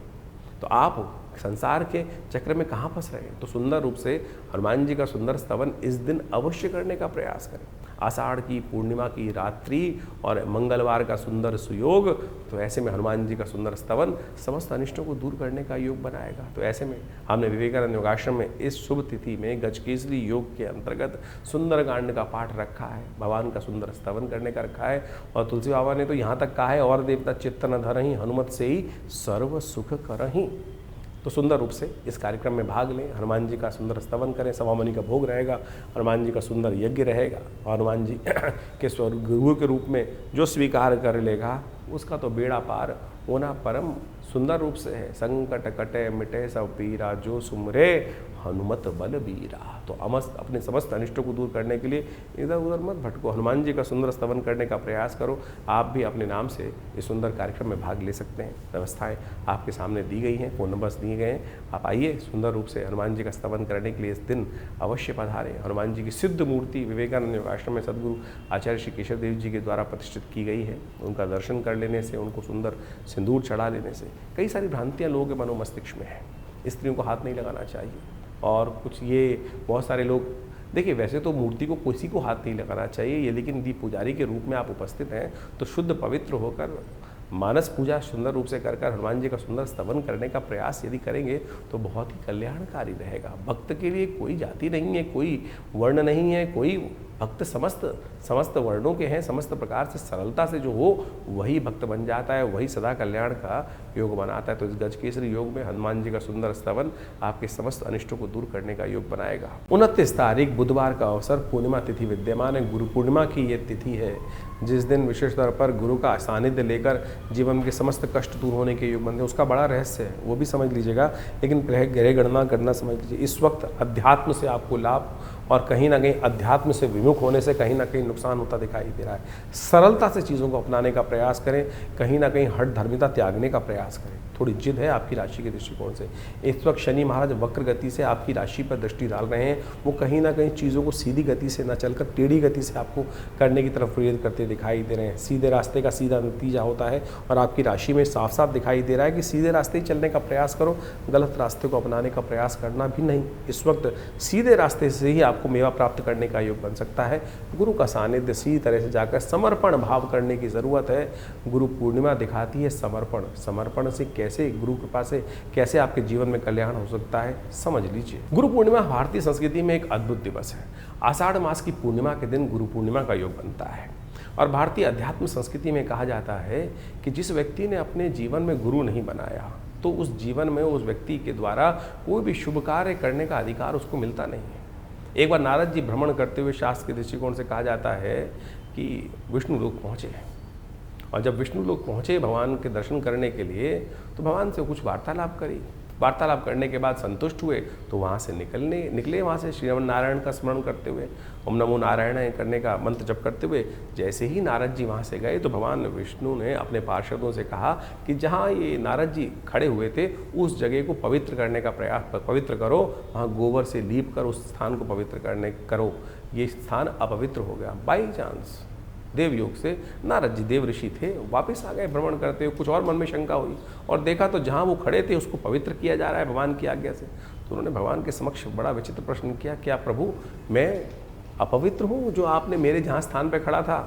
तो आप संसार के चक्र में कहाँ फंस रहे हैं, तो सुंदर रूप से हनुमान जी का सुंदर स्तवन इस दिन अवश्य करने का प्रयास करें। आषाढ़ की पूर्णिमा की रात्रि और मंगलवार का सुंदर सुयोग, तो ऐसे में हनुमान जी का सुंदर स्तवन समस्त अनिष्टों को दूर करने का योग बनाएगा। तो ऐसे में हमने विवेकानंद योगाश्रम में इस शुभ तिथि में गजकेसरी योग के अंतर्गत सुंदर कांड का पाठ रखा है, भगवान का सुंदर स्तवन करने का रखा है। और तुलसी बाबा ने तो यहाँ तक कहा है, और देवता चित्त न धरहि, हनुमत से ही सर्व सुख करहि। तो सुंदर रूप से इस कार्यक्रम में भाग लें, हनुमान जी का सुंदर स्तवन करें, सवामणि का भोग रहेगा, हनुमान जी का सुंदर यज्ञ रहेगा, और हनुमान जी के गुरु के रूप में जो स्वीकार कर लेगा उसका तो बेड़ा पार होना परम सुंदर रूप से है। संकट कटे मिटे सब पीरा, जो सुमरे हनुमत बल बीरा। तो अपने समस्त अनिष्टों को दूर करने के लिए इधर उधर मत भटको, हनुमान जी का सुंदर स्तवन करने का प्रयास करो। आप भी अपने नाम से इस सुंदर कार्यक्रम में भाग ले सकते हैं। व्यवस्थाएं आपके सामने दी गई हैं, फ़ोन नंबर्स दिए गए हैं। आप आइए, सुंदर रूप से हनुमान जी का स्तवन करने के लिए इस दिन अवश्य पधारें। हनुमान जी की सिद्ध मूर्ति विवेकानंद योगाश्रम में सदगुरु आचार्य श्री केशव देव जी के द्वारा प्रतिष्ठित की गई है। उनका दर्शन कर लेने से, उनको सुंदर सिंदूर चढ़ा लेने से कई सारी भ्रांतियाँ लोगों के मनो मस्तिष्क में हैं। स्त्रियों को हाथ नहीं लगाना चाहिए, और कुछ ये बहुत सारे लोग, देखिए वैसे तो मूर्ति को किसी को हाथ नहीं लगाना चाहिए ये, लेकिन यदि पुजारी के रूप में आप उपस्थित हैं तो शुद्ध पवित्र होकर मानस पूजा सुंदर रूप से कर हनुमान जी का सुंदर स्तवन करने का प्रयास यदि करेंगे तो बहुत ही कल्याणकारी रहेगा। भक्त के लिए कोई जाति नहीं है, कोई वर्ण नहीं है, कोई भक्त समस्त वर्णों के हैं। समस्त प्रकार से सरलता से जो हो वही भक्त बन जाता है, वही सदा कल्याण का योग बनाता है। तो इस गजकेसरी योग में हनुमान जी का सुंदर स्तवन आपके समस्त अनिष्टों को दूर करने का योग बनाएगा। 29 तारीख बुधवार का अवसर, पूर्णिमा तिथि विद्यमान है। गुरु पूर्णिमा की ये तिथि है जिस दिन विशेष तौर पर गुरु का सानिध्य लेकर जीवन के समस्त कष्ट दूर होने के योग बनते हैं। उसका बड़ा रहस्य है, वो भी समझ लीजिएगा, लेकिन ग्रह गणना करना समझ लीजिए। इस वक्त अध्यात्म से आपको लाभ और कहीं ना कहीं अध्यात्म से विमुख होने से कहीं ना कहीं नुकसान होता दिखाई दे रहा है। सरलता से चीज़ों को अपनाने का प्रयास करें, कहीं ना कहीं हठ धर्मिता त्यागने का प्रयास करें। थोड़ी जिद है आपकी राशि के दृष्टिकोण से। इस वक्त शनि महाराज वक्र गति से आपकी राशि पर दृष्टि डाल रहे हैं। वो कहीं ना कहीं चीज़ों को सीधी गति से न चलकर टेढ़ी गति से आपको करने की तरफ प्रेरित करते दिखाई दे रहे हैं। सीधे रास्ते का सीधा नतीजा होता है, और आपकी राशि में साफ साफ दिखाई दे रहा है कि सीधे रास्ते ही चलने का प्रयास करो, गलत रास्ते को अपनाने का प्रयास करना भी नहीं। इस वक्त सीधे रास्ते से ही आपको मेवा प्राप्त करने का योग बन सकता है। गुरु का सानिध्य सीधी तरह से जाकर समर्पण भाव करने की ज़रूरत है। गुरु पूर्णिमा दिखाती है समर्पण। समर्पण से कैसे, गुरु कृपा से कैसे आपके जीवन में कल्याण हो सकता है, समझ लीजिए। गुरु पूर्णिमा भारतीय संस्कृति में एक अद्भुत दिवस है। आषाढ़ मास की पूर्णिमा के दिन गुरु पूर्णिमा का योग बनता है, और भारतीय अध्यात्म संस्कृति में कहा जाता है कि जिस व्यक्ति ने अपने जीवन में गुरु नहीं बनाया तो उस जीवन में उस व्यक्ति के द्वारा कोई भी शुभ कार्य करने का अधिकार उसको मिलता नहीं है। एक बार नारद जी भ्रमण करते हुए शास्त्र के दृष्टिकोण से कहा जाता है कि विष्णु लोक पहुँचे, और जब विष्णु लोक पहुँचे भगवान के दर्शन करने के लिए तो भगवान से कुछ वार्तालाप करी। वार्तालाप करने के बाद संतुष्ट हुए तो वहाँ से निकले वहाँ से श्रीमन नारायण का स्मरण करते हुए, ओम नमो नारायण करने का मंत्र जप करते हुए। जैसे ही नारद जी वहाँ से गए तो भगवान विष्णु ने अपने पार्षदों से कहा कि जहाँ ये नारद जी खड़े हुए थे उस जगह को पवित्र करने का प्रयास, पवित्र करो, वहाँ गोबर से लीप कर उस स्थान को पवित्र करो। ये स्थान अपवित्र हो गया। बाई चांस देवयोग से नारद जी देव ऋषि थे, वापस आ गए भ्रमण करते हुए। कुछ और मन में शंका हुई और देखा तो जहाँ वो खड़े थे उसको पवित्र किया जा रहा है भगवान की आज्ञा से। तो उन्होंने भगवान के समक्ष बड़ा विचित्र प्रश्न किया, क्या प्रभु मैं अपवित्र हूँ जो आपने मेरे जहाँ स्थान पर खड़ा था?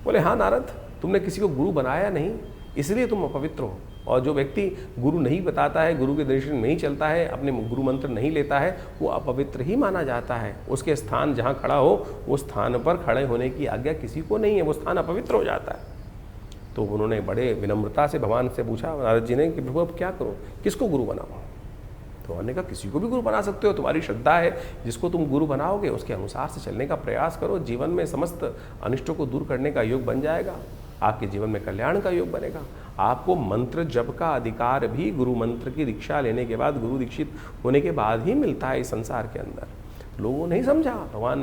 बोले हाँ नारद, तुमने किसी को गुरु बनाया नहीं इसलिए तुम अपवित्र हो। और जो व्यक्ति गुरु नहीं बताता है, गुरु के दर्शन नहीं चलता है, अपने गुरु मंत्र नहीं लेता है, वो अपवित्र ही माना जाता है। उसके स्थान जहाँ खड़ा हो उस स्थान पर खड़े होने की आज्ञा किसी को नहीं है, वो स्थान अपवित्र हो जाता है। तो उन्होंने बड़े विनम्रता से भगवान से पूछा नारद जी ने कि प्रभु अब क्या करो, किसको गुरु बनाओ? तो उन्होंने कहा किसी को भी गुरु बना सकते हो, तुम्हारी श्रद्धा है, जिसको तुम गुरु बनाओगे उसके अनुसार से चलने का प्रयास करो। जीवन में समस्त अनिष्टों को दूर करने का योग बन जाएगा, आपके जीवन में कल्याण का योग बनेगा। आपको मंत्र जप का अधिकार भी गुरु मंत्र की दीक्षा लेने के बाद, गुरु दीक्षित होने के बाद ही मिलता है इस संसार के अंदर। लोगों ने नहीं समझा। भगवान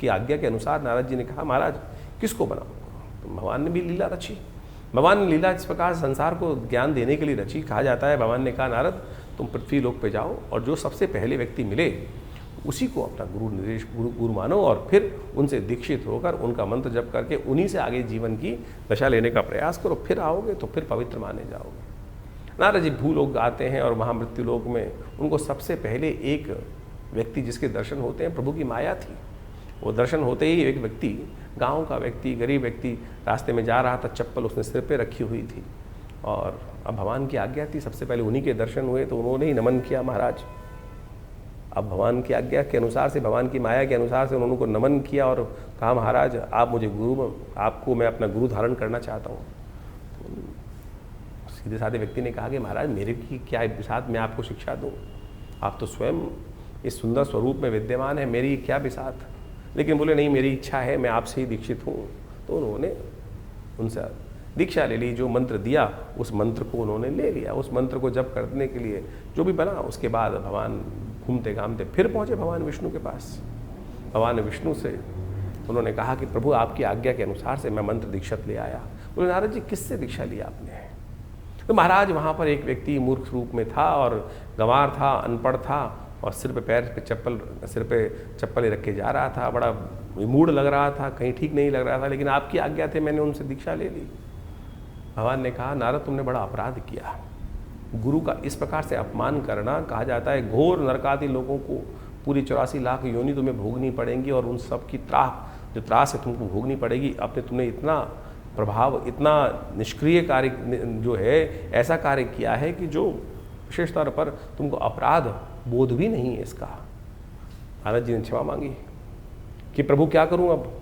की आज्ञा के अनुसार नारद जी ने कहा महाराज किसको बनाओ? तो भगवान ने भी लीला रची। भगवान ने लीला इस प्रकार संसार को ज्ञान देने के लिए रची। कहा जाता है भगवान ने कहा नारद तुम पृथ्वी लोक पे जाओ और जो सबसे पहले व्यक्ति मिले उसी को अपना गुरु मानो और फिर उनसे दीक्षित होकर उनका मंत्र जप करके उन्हीं से आगे जीवन की दशा लेने का प्रयास करो, फिर आओगे तो फिर पवित्र माने जाओगे। नारद जी भूलोक आते हैं और महामृत्यु लोक में उनको सबसे पहले एक व्यक्ति जिसके दर्शन होते हैं प्रभु की माया थी। वो दर्शन होते ही एक व्यक्ति, गाँव का व्यक्ति, गरीब व्यक्ति रास्ते में जा रहा था, चप्पल उसने सिर पर रखी हुई थी और अब भगवान की आज्ञा थी, सबसे पहले उन्हीं के दर्शन हुए तो उन्होंने ही नमन किया महाराज। अब भगवान की आज्ञा के अनुसार से, भगवान की माया के अनुसार से उन्होंने को नमन किया और कहा महाराज आप मुझे आपको मैं अपना गुरु धारण करना चाहता हूँ। तो सीधे साधे व्यक्ति ने कहा कि महाराज मेरे की क्या बिसात, मैं आपको शिक्षा दूँ, आप तो स्वयं इस सुंदर स्वरूप में विद्यमान है, मेरी क्या बिसात। लेकिन बोले नहीं मेरी इच्छा है, मैं आपसे ही दीक्षित हूँ। तो उन्होंने उनसे दीक्षा ले ली। जो मंत्र दिया उस मंत्र को उन्होंने ले लिया। उस मंत्र को जप करने के लिए जो भी बना, उसके बाद भगवान घूमते घामते फिर पहुँचे भगवान विष्णु के पास। भगवान विष्णु से उन्होंने कहा कि प्रभु आपकी आज्ञा के अनुसार से मैं मंत्र दीक्षित ले आया। बोले नारद जी किससे दीक्षा ली आपने? तो महाराज वहाँ पर एक व्यक्ति मूर्ख रूप में था और गंवार था, अनपढ़ था और सिर पे चप्पल रख के जा रहा था, बड़ा मूड लग रहा था, कहीं ठीक नहीं लग रहा था, लेकिन आपकी आज्ञा थे मैंने उनसे दीक्षा ले ली। भगवान ने कहा नारद तुमने बड़ा अपराध किया, गुरु का इस प्रकार से अपमान करना। कहा जाता है घोर नरकादि लोगों को पूरी 84 लाख योनि तुम्हें भोगनी पड़ेंगी और उन सब की त्रास है तुमको भोगनी पड़ेगी। अपने तुमने इतना प्रभाव, इतना निष्क्रिय कार्य जो है, ऐसा कार्य किया है कि जो विशेष तौर पर तुमको अपराध बोध भी नहीं है इसका। नारद जी ने क्षमा मांगी कि प्रभु क्या करूं अब?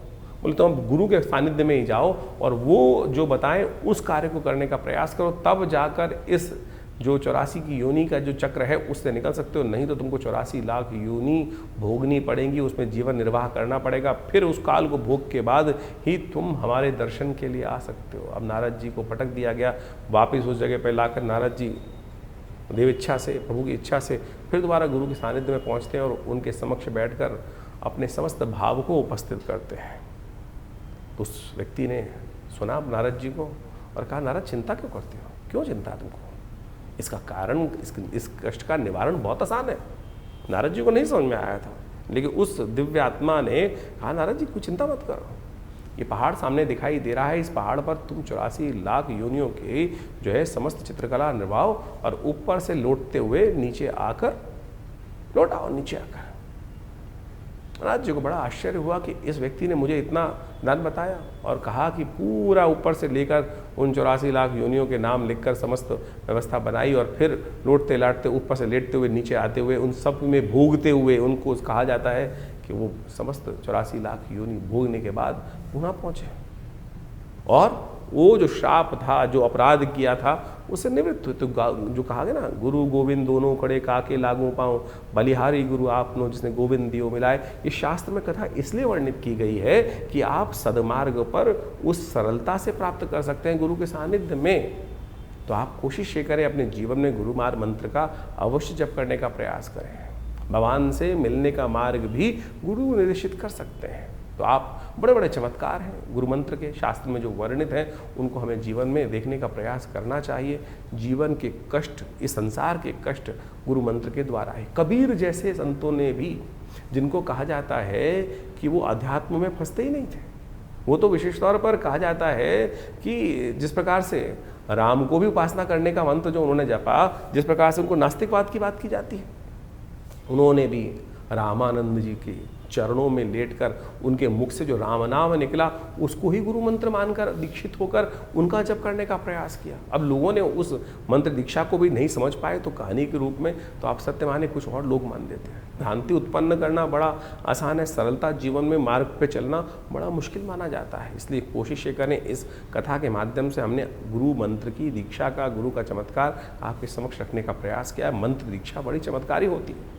बोले तो अब गुरु के सानिध्य में ही जाओ और वो जो बताएं उस कार्य को करने का प्रयास करो, तब जाकर इस जो 84 की योनि का जो चक्र है उससे निकल सकते हो। नहीं तो तुमको 84 लाख योनि भोगनी पड़ेंगी, उसमें जीवन निर्वाह करना पड़ेगा। फिर उस काल को भोग के बाद ही तुम हमारे दर्शन के लिए आ सकते हो। अब नारद जी को पटक दिया गया। वापस उस जगह पर लाकर नारद जी देव इच्छा से, प्रभु की इच्छा से फिर दोबारा गुरु के सानिध्य में पहुँचते हैं और उनके समक्ष बैठकर अपने समस्त भाव को उपस्थित करते हैं। तो उस व्यक्ति ने सुना नारद जी को और कहा नारद चिंता क्यों करते हो? क्यों चिंता तुमको? इसका कारण, इस कष्ट का निवारण बहुत आसान है। नारद जी को नहीं समझ में आया था, लेकिन उस दिव्य आत्मा ने कहा नारद जी कोई चिंता मत करो, ये पहाड़ सामने दिखाई दे रहा है, इस पहाड़ पर तुम 84 लाख योनियों के जो है समस्त चित्रकला निर्वाहो और ऊपर से लौटते हुए नीचे आकर लौट आओ। नीचे आकर नारद जी को बड़ा आश्चर्य हुआ कि इस व्यक्ति ने मुझे इतना दान बताया और कहा कि पूरा ऊपर से लेकर उन 84 लाख योनियों के नाम लिखकर समस्त व्यवस्था बनाई और फिर लौटते लाटते ऊपर से लेटते हुए नीचे आते हुए उन सब में भोगते हुए, उनको कहा जाता है कि वो समस्त 84 लाख योनि भोगने के बाद पुनः पहुँचे और वो जो श्राप था, जो अपराध किया था, उससे निवृत्त हुए। तो जो कहा गया ना, गुरु गोविंद दोनों कड़े काके लागू पाऊँ, बलिहारी गुरु आपनो जिसने गोविंद दियो मिलाए। ये शास्त्र में कथा इसलिए वर्णित की गई है कि आप सदमार्ग पर उस सरलता से प्राप्त कर सकते हैं गुरु के सानिध्य में। तो आप कोशिश ये करें अपने जीवन में गुरु मार्ग मंत्र का अवश्य जप करने का प्रयास करें। भगवान से मिलने का मार्ग भी गुरु निर्देशित कर सकते हैं। तो आप बड़े बड़े चमत्कार हैं गुरु मंत्र के, शास्त्र में जो वर्णित हैं उनको हमें जीवन में देखने का प्रयास करना चाहिए। जीवन के कष्ट, इस संसार के कष्ट गुरु मंत्र के द्वारा है। कबीर जैसे संतों ने भी, जिनको कहा जाता है कि वो अध्यात्म में फंसते ही नहीं थे, वो तो विशेष तौर पर कहा जाता है कि जिस प्रकार से राम को भी उपासना करने का मंत्र जो उन्होंने जपा, जिस प्रकार से उनको नास्तिकवाद की बात की जाती है, उन्होंने भी रामानंद जी के चरणों में लेटकर उनके मुख से जो राम नाम निकला उसको ही गुरु मंत्र मानकर दीक्षित होकर उनका जप करने का प्रयास किया। अब लोगों ने उस मंत्र दीक्षा को भी नहीं समझ पाए तो कहानी के रूप में तो आप सत्य माने कुछ और लोग मान देते हैं। भ्रांति उत्पन्न करना बड़ा आसान है, सरलता जीवन में मार्ग पे चलना बड़ा मुश्किल माना जाता है। इसलिए कोशिश ये करें, इस कथा के माध्यम से हमने गुरु मंत्र की दीक्षा का, गुरु का चमत्कार आपके समक्ष रखने का प्रयास किया। मंत्र दीक्षा बड़ी चमत्कारी होती है।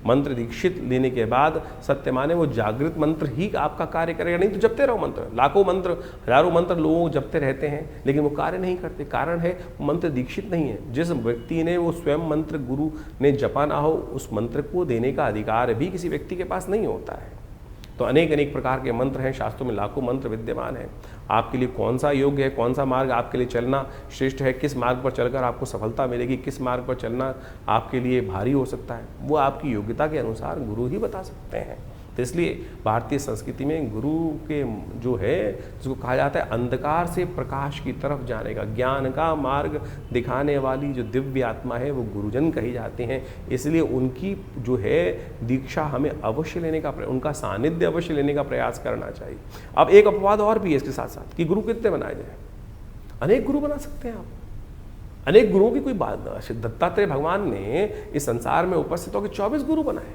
मंत्र दीक्षित लेने के बाद सत्य माने वो जागृत मंत्र ही आपका कार्य करेगा, नहीं तो जपते रहो मंत्र। लाखों मंत्र, हजारों मंत्र लोग जपते रहते हैं लेकिन वो कार्य नहीं करते। कारण है मंत्र दीक्षित नहीं है। जिस व्यक्ति ने वो स्वयं मंत्र गुरु ने जपा ना हो, उस मंत्र को देने का अधिकार भी किसी व्यक्ति के पास नहीं होता है। तो अनेक अनेक प्रकार के मंत्र हैं, शास्त्रों में लाखों मंत्र विद्यमान हैं। आपके लिए कौन सा योग्य है, कौन सा मार्ग आपके लिए चलना श्रेष्ठ है, किस मार्ग पर चलकर आपको सफलता मिलेगी, किस मार्ग पर चलना आपके लिए भारी हो सकता है, वो आपकी योग्यता के अनुसार गुरु ही बता सकते हैं। तो इसलिए भारतीय संस्कृति में गुरु के जो है, जिसको कहा जाता है अंधकार से प्रकाश की तरफ जाने का, ज्ञान का मार्ग दिखाने वाली जो दिव्य आत्मा है वो गुरुजन कही जाते हैं। इसलिए उनकी जो है दीक्षा हमें अवश्य लेने का, उनका सानिध्य अवश्य लेने का प्रयास करना चाहिए। अब एक अपवाद और भी है इसके साथ साथ कि गुरु कितने बनाए जाए। अनेक गुरु बना सकते हैं आप, अनेक गुरुओं की कोई बात ना। दत्तात्रेय भगवान ने इस संसार में उपस्थित होकर 24 गुरु बनाए,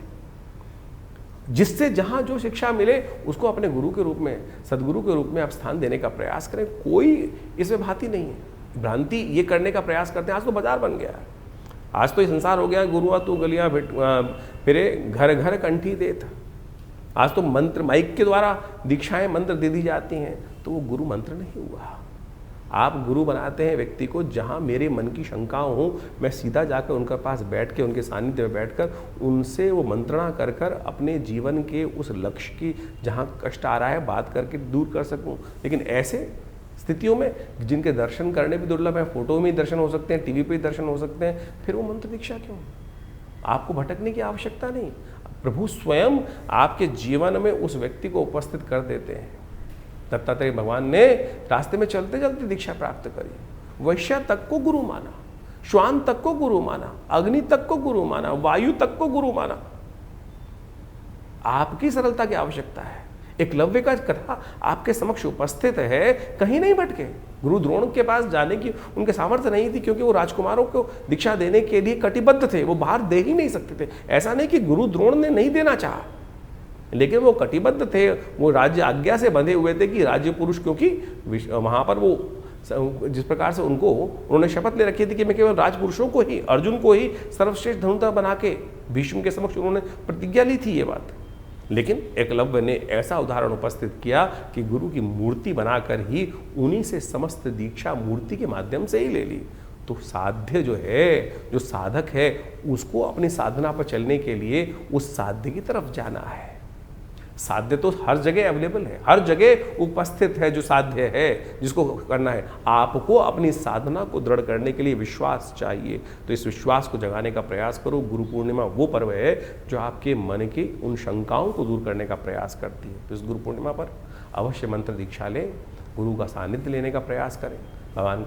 जिससे जहां जो शिक्षा मिले उसको अपने गुरु के रूप में, सदगुरु के रूप में आप स्थान देने का प्रयास करें। कोई इसमें भांति नहीं है। भ्रांति ये करने का प्रयास करते हैं। आज तो बाजार बन गया है, आज तो ये संसार हो गया, गुरुआ तू गलियां फिरे घर घर कंठी देत। आज तो मंत्र माइक के द्वारा दीक्षाएं मंत्र दे दी जाती हैं, तो वो गुरु मंत्र नहीं हुआ। आप गुरु बनाते हैं व्यक्ति को जहां मेरे मन की शंकाओं हो, मैं सीधा जाकर उनके पास बैठ के, उनके सानिध्य में बैठकर उनसे वो मंत्रणा कर कर अपने जीवन के उस लक्ष्य की जहां कष्ट आ रहा है बात करके दूर कर सकूं। लेकिन ऐसे स्थितियों में जिनके दर्शन करने भी दुर्लभ है, फोटो में ही दर्शन हो सकते हैं, टीवी पे ही दर्शन हो सकते हैं, फिर वो मंत्र दीक्षा क्यों? आपको भटकने की आवश्यकता नहीं। प्रभु स्वयं आपके जीवन में उस व्यक्ति को उपस्थित कर देते हैं। दत्तात्रेय भगवान ने रास्ते में चलते चलते दीक्षा प्राप्त करी। वैश्य तक को गुरु माना, श्वान तक को गुरु माना, अग्नि तक को गुरु माना, वायु तक को गुरु माना। आपकी सरलता की आवश्यकता है। एकलव्य का कथा आपके समक्ष उपस्थित है, कहीं नहीं भटके। गुरु द्रोण के पास जाने की उनके सामर्थ्य नहीं थी, क्योंकि वो राजकुमारों को दीक्षा देने के लिए कटिबद्ध थे, वो बाहर दे ही नहीं सकते थे। ऐसा नहीं कि गुरु द्रोण ने नहीं देना चाहा, लेकिन वो कटिबद्ध थे, वो राज्य आज्ञा से बंधे हुए थे कि राज्य पुरुष, क्योंकि वहां पर वो जिस प्रकार से उन्होंने शपथ ले रखी थी कि मैं केवल राजपुरुषों को ही, अर्जुन को ही सर्वश्रेष्ठ धनुर्धर बना के भीष्म के समक्ष उन्होंने प्रतिज्ञा ली थी ये बात। लेकिन एकलव्य ने ऐसा उदाहरण उपस्थित किया कि गुरु की मूर्ति बनाकर ही उन्हीं से समस्त दीक्षा मूर्ति के माध्यम से ही ले ली। तो साध्य जो है, जो साधक है, उसको अपनी साधना पर चलने के लिए उस साध्य की तरफ जाना है। साध्य तो हर जगह अवेलेबल है, हर जगह उपस्थित है जो साध्य है, जिसको करना है। आपको अपनी साधना को दृढ़ करने के लिए विश्वास चाहिए, तो इस विश्वास को जगाने का प्रयास करो। गुरु पूर्णिमा वो पर्व है जो आपके मन की उन शंकाओं को दूर करने का प्रयास करती है। तो इस गुरु पूर्णिमा पर अवश्य मंत्र दीक्षा लें, गुरु का सानिध्य लेने का प्रयास करें। भगवान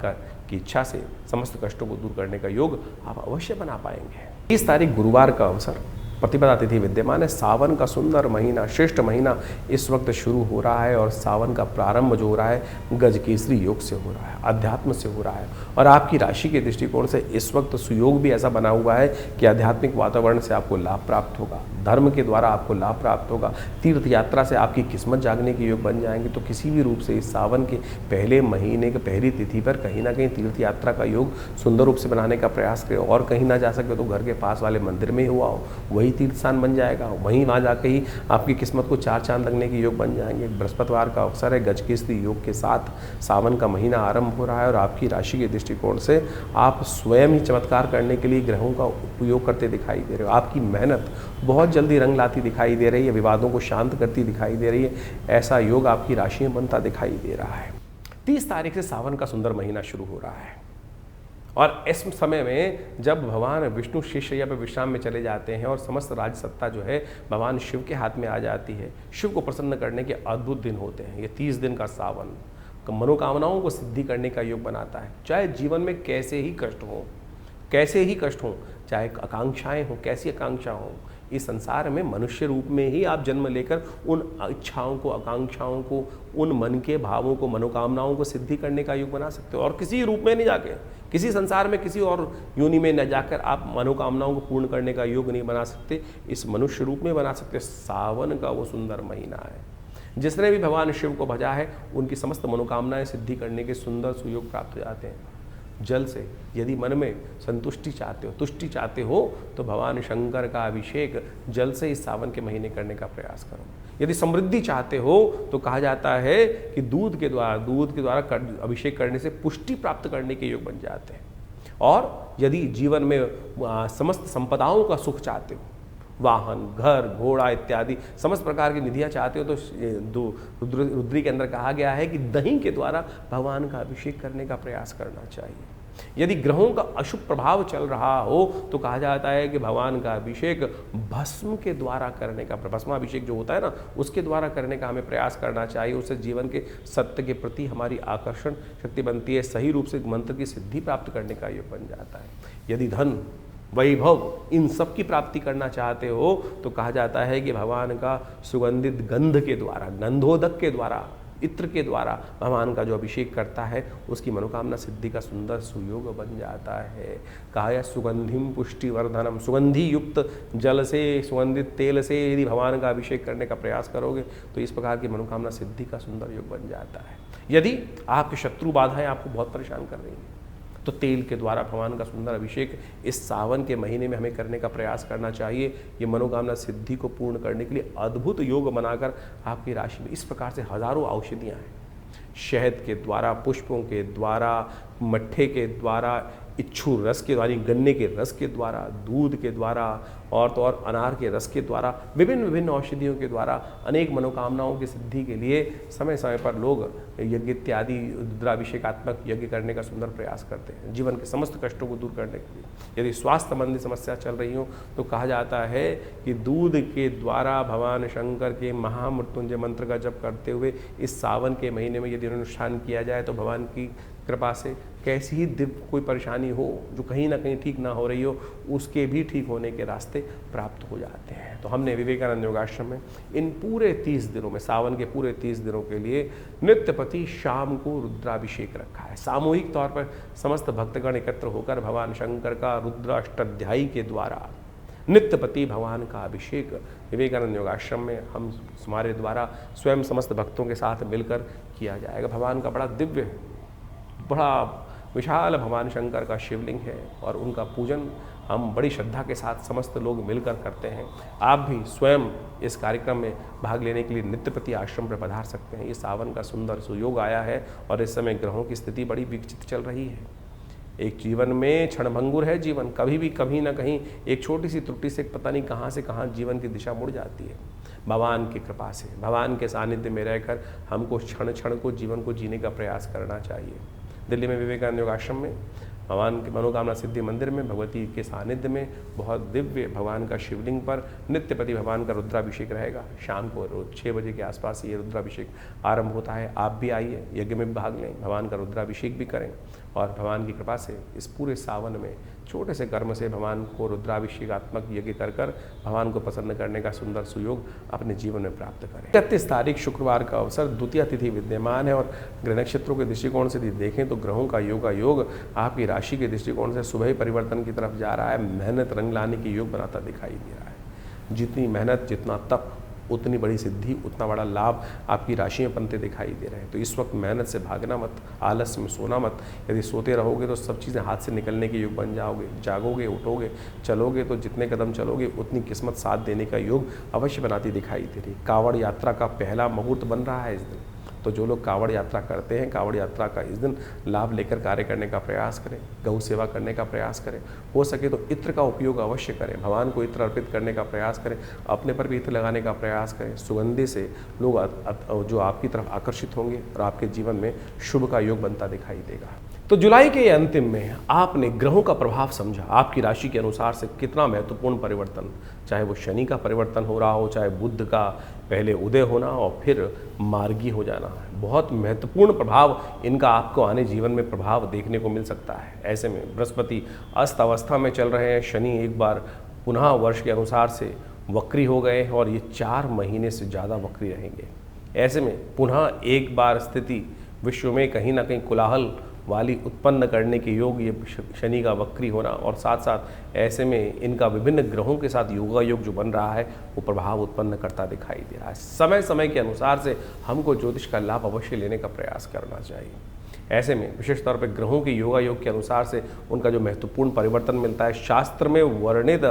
की इच्छा से समस्त कष्टों को दूर करने का योग आप अवश्य बना पाएंगे। 30 तारीख गुरुवार का अवसर प्रतिपदा तिथि विद्यमान है। सावन का सुंदर महीना, श्रेष्ठ महीना इस वक्त शुरू हो रहा है, और सावन का प्रारंभ जो हो रहा है गजकेसरी योग से हो रहा है, अध्यात्म से हो रहा है। और आपकी राशि के दृष्टिकोण से इस वक्त सुयोग भी ऐसा बना हुआ है कि आध्यात्मिक वातावरण से आपको लाभ प्राप्त होगा, धर्म के द्वारा आपको लाभ प्राप्त होगा, तीर्थ यात्रा से आपकी किस्मत जागने के योग बन जाएंगे। तो किसी भी रूप से इस सावन के पहले महीने के पहली तिथि पर कहीं ना कहीं तीर्थ यात्रा का योग सुंदर रूप से बनाने का प्रयास करें। और कहीं ना जा सके तो घर के पास वाले मंदिर में ही हुआ हो, वही वही तीर्थ स्थान बन जाएगा, वहीं वहाँ जाके ही आपकी किस्मत को 4 चांद लगने के योग बन जाएंगे। बृहस्पतिवार का अवसर है, गजकेसरी योग के साथ सावन का महीना आरंभ हो रहा है और आपकी राशि के दृष्टिकोण से आप स्वयं ही चमत्कार करने के लिए ग्रहों का उपयोग करते दिखाई दे रहे हो। आपकी मेहनत बहुत जल्दी रंग लाती दिखाई दे रही है, विवादों को शांत करती दिखाई दे रही है। ऐसा योग आपकी राशि में बनता दिखाई दे रहा है। 30 तारीख से सावन का सुंदर महीना शुरू हो रहा है और इस समय में जब भगवान विष्णु शिष्य पर विश्राम में चले जाते हैं और समस्त राज सत्ता जो है भगवान शिव के हाथ में आ जाती है, शिव को प्रसन्न करने के अद्भुत दिन होते हैं। ये 30 दिन का सावन मनोकामनाओं को सिद्धि करने का योग बनाता है। चाहे जीवन में कैसे ही कष्ट हो, चाहे आकांक्षाएं हो, कैसी आकांक्षा हो, इस संसार में मनुष्य रूप में ही आप जन्म लेकर उन इच्छाओं को, आकांक्षाओं को, उन मन के भावों को, मनोकामनाओं को सिद्धि करने का योग बना सकते हो। और किसी रूप में नहीं जाके, किसी संसार में किसी और योनि में न जाकर आप मनोकामनाओं को पूर्ण करने का योग नहीं बना सकते, इस मनुष्य रूप में बना सकते। सावन का वो सुंदर महीना है। जिसने भी भगवान शिव को भजा है उनकी समस्त मनोकामनाएं सिद्धि करने के सुंदर सुयोग प्राप्त हो जाते हैं। जल से यदि मन में संतुष्टि चाहते हो, तुष्टि चाहते हो, तो भगवान शंकर का अभिषेक जल से इस सावन के महीने करने का प्रयास करो। यदि समृद्धि चाहते हो तो कहा जाता है कि दूध के द्वारा अभिषेक करने से पुष्टि प्राप्त करने के योग बन जाते हैं। और यदि जीवन में समस्त संपदाओं का सुख चाहते हो, वाहन, घर, घोड़ा इत्यादि समस्त प्रकार की निधियाँ चाहते हो, तो रुद्री के अंदर कहा गया है कि दही के द्वारा भगवान का अभिषेक करने का प्रयास करना चाहिए। यदि ग्रहों का अशुभ प्रभाव चल रहा हो तो कहा जाता है कि भगवान का अभिषेक भस्म के द्वारा करने का, भस्माभिषेक जो होता है ना, उसके द्वारा करने का हमें प्रयास करना चाहिए। उससे जीवन के सत्य के प्रति हमारी आकर्षण शक्ति बनती है, सही रूप से मंत्र की सिद्धि प्राप्त करने का योग बन जाता है। यदि धन, वैभव, इन सब की प्राप्ति करना चाहते हो तो कहा जाता है कि भगवान का सुगंधित गंध के द्वारा, गंधोदक के द्वारा, इत्र के द्वारा भगवान का जो अभिषेक करता है उसकी मनोकामना सिद्धि का सुंदर सुयोग बन जाता है। कहा है सुगंधिम पुष्टिवर्धनम, सुगंधि युक्त जल से, सुगंधित तेल से यदि भगवान का अभिषेक करने का प्रयास करोगे तो इस प्रकार की मनोकामना सिद्धि का सुंदर योग बन जाता है। यदि आपके शत्रु बाधाएं आपको बहुत परेशान कर रही हैं तो तेल के द्वारा भगवान का सुंदर अभिषेक इस सावन के महीने में हमें करने का प्रयास करना चाहिए। ये मनोकामना सिद्धि को पूर्ण करने के लिए अद्भुत योग बनाकर आपकी राशि में इस प्रकार से हजारों औषधियाँ हैं। शहद के द्वारा, पुष्पों के द्वारा, मट्ठे के द्वारा, इच्छू रस के द्वारा, गन्ने के रस के द्वारा, दूध के द्वारा और तो और अनार के रस के द्वारा, विभिन्न विभिन्न औषधियों के द्वारा अनेक मनोकामनाओं की सिद्धि के लिए समय समय पर लोग यज्ञ इत्यादि रुद्राभिषेकात्मक यज्ञ करने का सुंदर प्रयास करते हैं जीवन के समस्त कष्टों को दूर करने के लिए। यदि स्वास्थ्य संबंधी समस्या चल रही हो तो कहा जाता है कि दूध के द्वारा भगवान शंकर के महामृत्युंजय मंत्र का जप करते हुए इस सावन के महीने में यदि अनुष्ठान किया जाए तो भगवान की कृपा से कैसी ही दिव्य कोई परेशानी हो जो कहीं ना कहीं ठीक ना हो रही हो, उसके भी ठीक होने के रास्ते प्राप्त हो जाते हैं। तो हमने विवेकानंद योगाश्रम में इन पूरे 30 दिनों में, सावन के पूरे 30 दिनों के लिए नित्यपति शाम को रुद्राभिषेक रखा है। सामूहिक तौर पर समस्त भक्तगण एकत्र होकर भगवान शंकर का रुद्र अष्टाध्यायी के द्वारा नित्यपति भगवान का अभिषेक विवेकानंद योगाश्रम में हम हमारे द्वारा स्वयं समस्त भक्तों के साथ मिलकर किया जाएगा। भगवान का बड़ा दिव्य, बड़ा विशाल भगवान शंकर का शिवलिंग है और उनका पूजन हम बड़ी श्रद्धा के साथ समस्त लोग मिलकर करते हैं। आप भी स्वयं इस कार्यक्रम में भाग लेने के लिए नित्यपति आश्रम पर पधार सकते हैं। ये सावन का सुंदर सुयोग आया है और इस समय ग्रहों की स्थिति बड़ी विचित्र चल रही है। एक जीवन में क्षणभंगुर है जीवन, कभी भी कहीं ना कहीं एक छोटी सी त्रुटि से पता नहीं कहाँ से कहाँ जीवन की दिशा मुड़ जाती है। भगवान की कृपा से, भगवान के सानिध्य में रहकर हमको क्षण क्षण को जीवन को जीने का प्रयास करना चाहिए। दिल्ली में विवेकानंद योगाश्रम में भगवान के मनोकामना सिद्धि मंदिर में भगवती के सानिध्य में बहुत दिव्य भगवान का शिवलिंग पर नित्यपति भगवान का रुद्राभिषेक रहेगा। शाम को रोज 6 बजे के आसपास ये रुद्राभिषेक आरंभ होता है। आप भी आइए, यज्ञ में भाग लें, भगवान का रुद्राभिषेक भी करें और भगवान की कृपा से इस पूरे सावन में छोटे से कर्म से भगवान को रुद्राभिषेकात्मक यज्ञ कर भगवान को प्रसन्न करने का सुंदर सुयोग अपने जीवन में प्राप्त करें। 31 तारीख शुक्रवार का अवसर द्वितीय तिथि विद्यमान है और ग्रह नक्षत्रों के दृष्टिकोण से यदि देखें तो ग्रहों का योग आपकी राशि के दृष्टिकोण से सुबह परिवर्तन की तरफ जा रहा है। मेहनत रंग लाने की योग बनाता दिखाई दे रहा है। जितनी मेहनत, जितना तप उतनी बड़ी सिद्धि, उतना बड़ा लाभ आपकी राशि में बनते दिखाई दे रहे हैं। तो इस वक्त मेहनत से भागना मत, आलस्य में सोना मत। यदि सोते रहोगे तो सब चीज़ें हाथ से निकलने के योग बन जाओगे। जागोगे, उठोगे, चलोगे तो जितने कदम चलोगे उतनी किस्मत साथ देने का योग अवश्य बनाती दिखाई दे रही। कांवड़ यात्रा का पहला मुहूर्त बन रहा है इस दिन, तो जो लोग कांवड़ यात्रा करते हैं, कांवड़ यात्रा का इस दिन लाभ लेकर कार्य करने का प्रयास करें, गौ सेवा करने का प्रयास करें। हो सके तो इत्र का उपयोग अवश्य करें, भगवान को इत्र अर्पित करने का प्रयास करें, अपने पर भी इत्र लगाने का प्रयास करें। सुगंधि से लोग जो आपकी तरफ आकर्षित होंगे और आपके जीवन में शुभ का योग बनता दिखाई देगा। तो जुलाई के अंतिम में आपने ग्रहों का प्रभाव समझा, आपकी राशि के अनुसार से कितना महत्वपूर्ण परिवर्तन, चाहे वो शनि का परिवर्तन हो रहा हो, चाहे बुध का पहले उदय होना और फिर मार्गी हो जाना, बहुत महत्वपूर्ण प्रभाव इनका आपको आने जीवन में प्रभाव देखने को मिल सकता है। ऐसे में बृहस्पति अस्त अवस्था में चल रहे हैं, शनि एक बार पुनः वर्ष के अनुसार से वक्री हो गए और ये 4 महीने से ज़्यादा वक्री रहेंगे। ऐसे में पुनः एक बार स्थिति विश्व में कहीं ना कहीं कोलाहल वाली उत्पन्न करने के योग ये शनि का वक्री होना, और साथ साथ ऐसे में इनका विभिन्न ग्रहों के साथ योगा योग जो बन रहा है वो प्रभाव उत्पन्न करता दिखाई दे रहा है। समय समय के अनुसार से हमको ज्योतिष का लाभ अवश्य लेने का प्रयास करना चाहिए। ऐसे में विशेष तौर पर ग्रहों के योगा योग के अनुसार से उनका जो महत्वपूर्ण परिवर्तन मिलता है, शास्त्र में वर्णित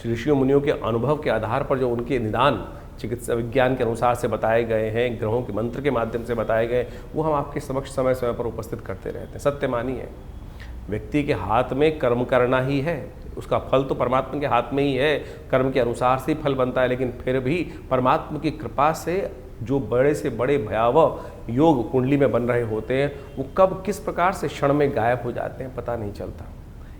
ऋषियों मुनियों के अनुभव के आधार पर जो उनके निदान चिकित्सा विज्ञान के अनुसार से बताए गए हैं, ग्रहों के मंत्र के माध्यम से बताए गए, वो हम आपके समक्ष समय समय पर उपस्थित करते रहते हैं। सत्य मानिए, व्यक्ति के हाथ में कर्म करना ही है, उसका फल तो परमात्मा के हाथ में ही है, कर्म के अनुसार से फल बनता है। लेकिन फिर भी परमात्मा की कृपा से जो बड़े से बड़े भयावह योग कुंडली में बन रहे होते हैं, वो कब किस प्रकार से क्षण में गायब हो जाते हैं पता नहीं चलता।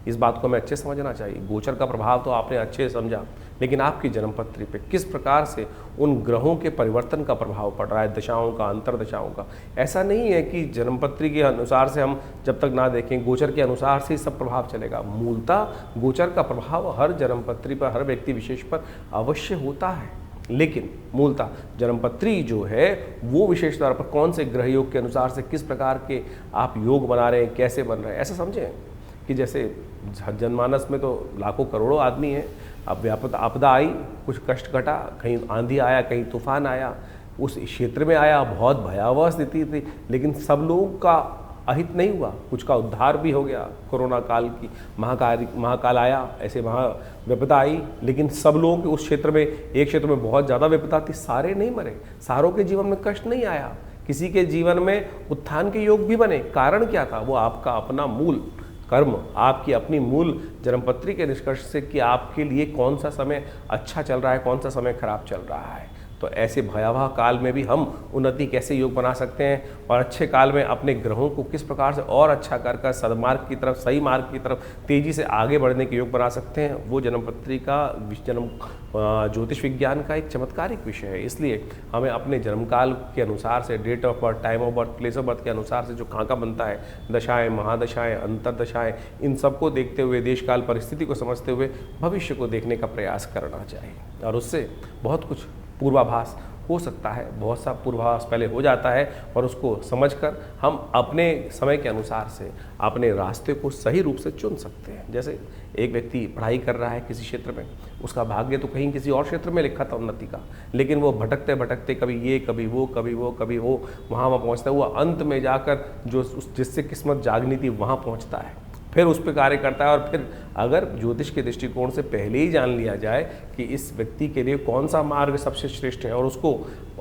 इस बात को हमें अच्छे समझना चाहिए। गोचर का प्रभाव तो आपने अच्छे समझा, लेकिन आपकी जन्मपत्री पे किस प्रकार से उन ग्रहों के परिवर्तन का प्रभाव पड़ रहा है, दशाओं का, अंतरदशाओं का। ऐसा नहीं है कि जन्मपत्री के अनुसार से हम जब तक ना देखें गोचर के अनुसार से सब प्रभाव चलेगा। मूलतः गोचर का प्रभाव हर जन्मपत्री पर, हर व्यक्ति विशेष पर अवश्य होता है, लेकिन मूलतः जन्मपत्री जो है वो विशेष तौर पर कौन से ग्रह योग के अनुसार से किस प्रकार के आप योग बना रहे हैं, कैसे बन रहे हैं। ऐसा समझें कि जैसे जनमानस में तो लाखों करोड़ों आदमी हैं, अब आपदा आई, कुछ कष्ट घटा, कहीं आंधी आया, कहीं तूफान आया, उस क्षेत्र में आया, बहुत भयावह स्थिति थी, लेकिन सब लोगों का अहित नहीं हुआ, कुछ का उद्धार भी हो गया। कोरोना काल की महाकाल आया, ऐसे विपदा आई, लेकिन सब लोगों के उस क्षेत्र में, एक क्षेत्र में बहुत ज़्यादा विपदा थी, सारे नहीं मरे, सारों के जीवन में कष्ट नहीं आया, किसी के जीवन में उत्थान के योग भी बने। कारण क्या था? वो आपका अपना मूल कर्म, आपकी अपनी मूल जन्मपत्री के निष्कर्ष से कि आपके लिए कौन सा समय अच्छा चल रहा है, कौन सा समय खराब चल रहा है। तो ऐसे भयावह काल में भी हम उन्नति कैसे योग बना सकते हैं और अच्छे काल में अपने ग्रहों को किस प्रकार से और अच्छा कर सदमार्ग की तरफ, सही मार्ग की तरफ तेजी से आगे बढ़ने के योग बना सकते हैं, वो जन्मपत्री का जन्म ज्योतिष विज्ञान का एक चमत्कारिक विषय है। इसलिए हमें अपने जन्मकाल के अनुसार से, date of birth, time of birth, place of birth के अनुसार से जो खाका बनता है, दशाएं, महादशाएं, अंतरदशाएं, इन सबको देखते हुए, देशकाल परिस्थिति को समझते हुए भविष्य को देखने का प्रयास करना चाहिए। और उससे बहुत कुछ पूर्वाभास हो सकता है, बहुत सा पूर्वाभास पहले हो जाता है, और उसको समझकर हम अपने समय के अनुसार से अपने रास्ते को सही रूप से चुन सकते हैं। जैसे एक व्यक्ति पढ़ाई कर रहा है किसी क्षेत्र में, उसका भाग्य तो कहीं किसी और क्षेत्र में लिखा था उन्नति का, लेकिन वो भटकते भटकते कभी ये, कभी वो, कभी वो, कभी वो, वहाँ पहुँचता है। वो अंत में जाकर जो जिससे किस्मत जागनी थी वहाँ पहुँचता है, फिर उस पर कार्य करता है। और फिर अगर ज्योतिष के दृष्टिकोण से पहले ही जान लिया जाए कि इस व्यक्ति के लिए कौन सा मार्ग सबसे श्रेष्ठ है और उसको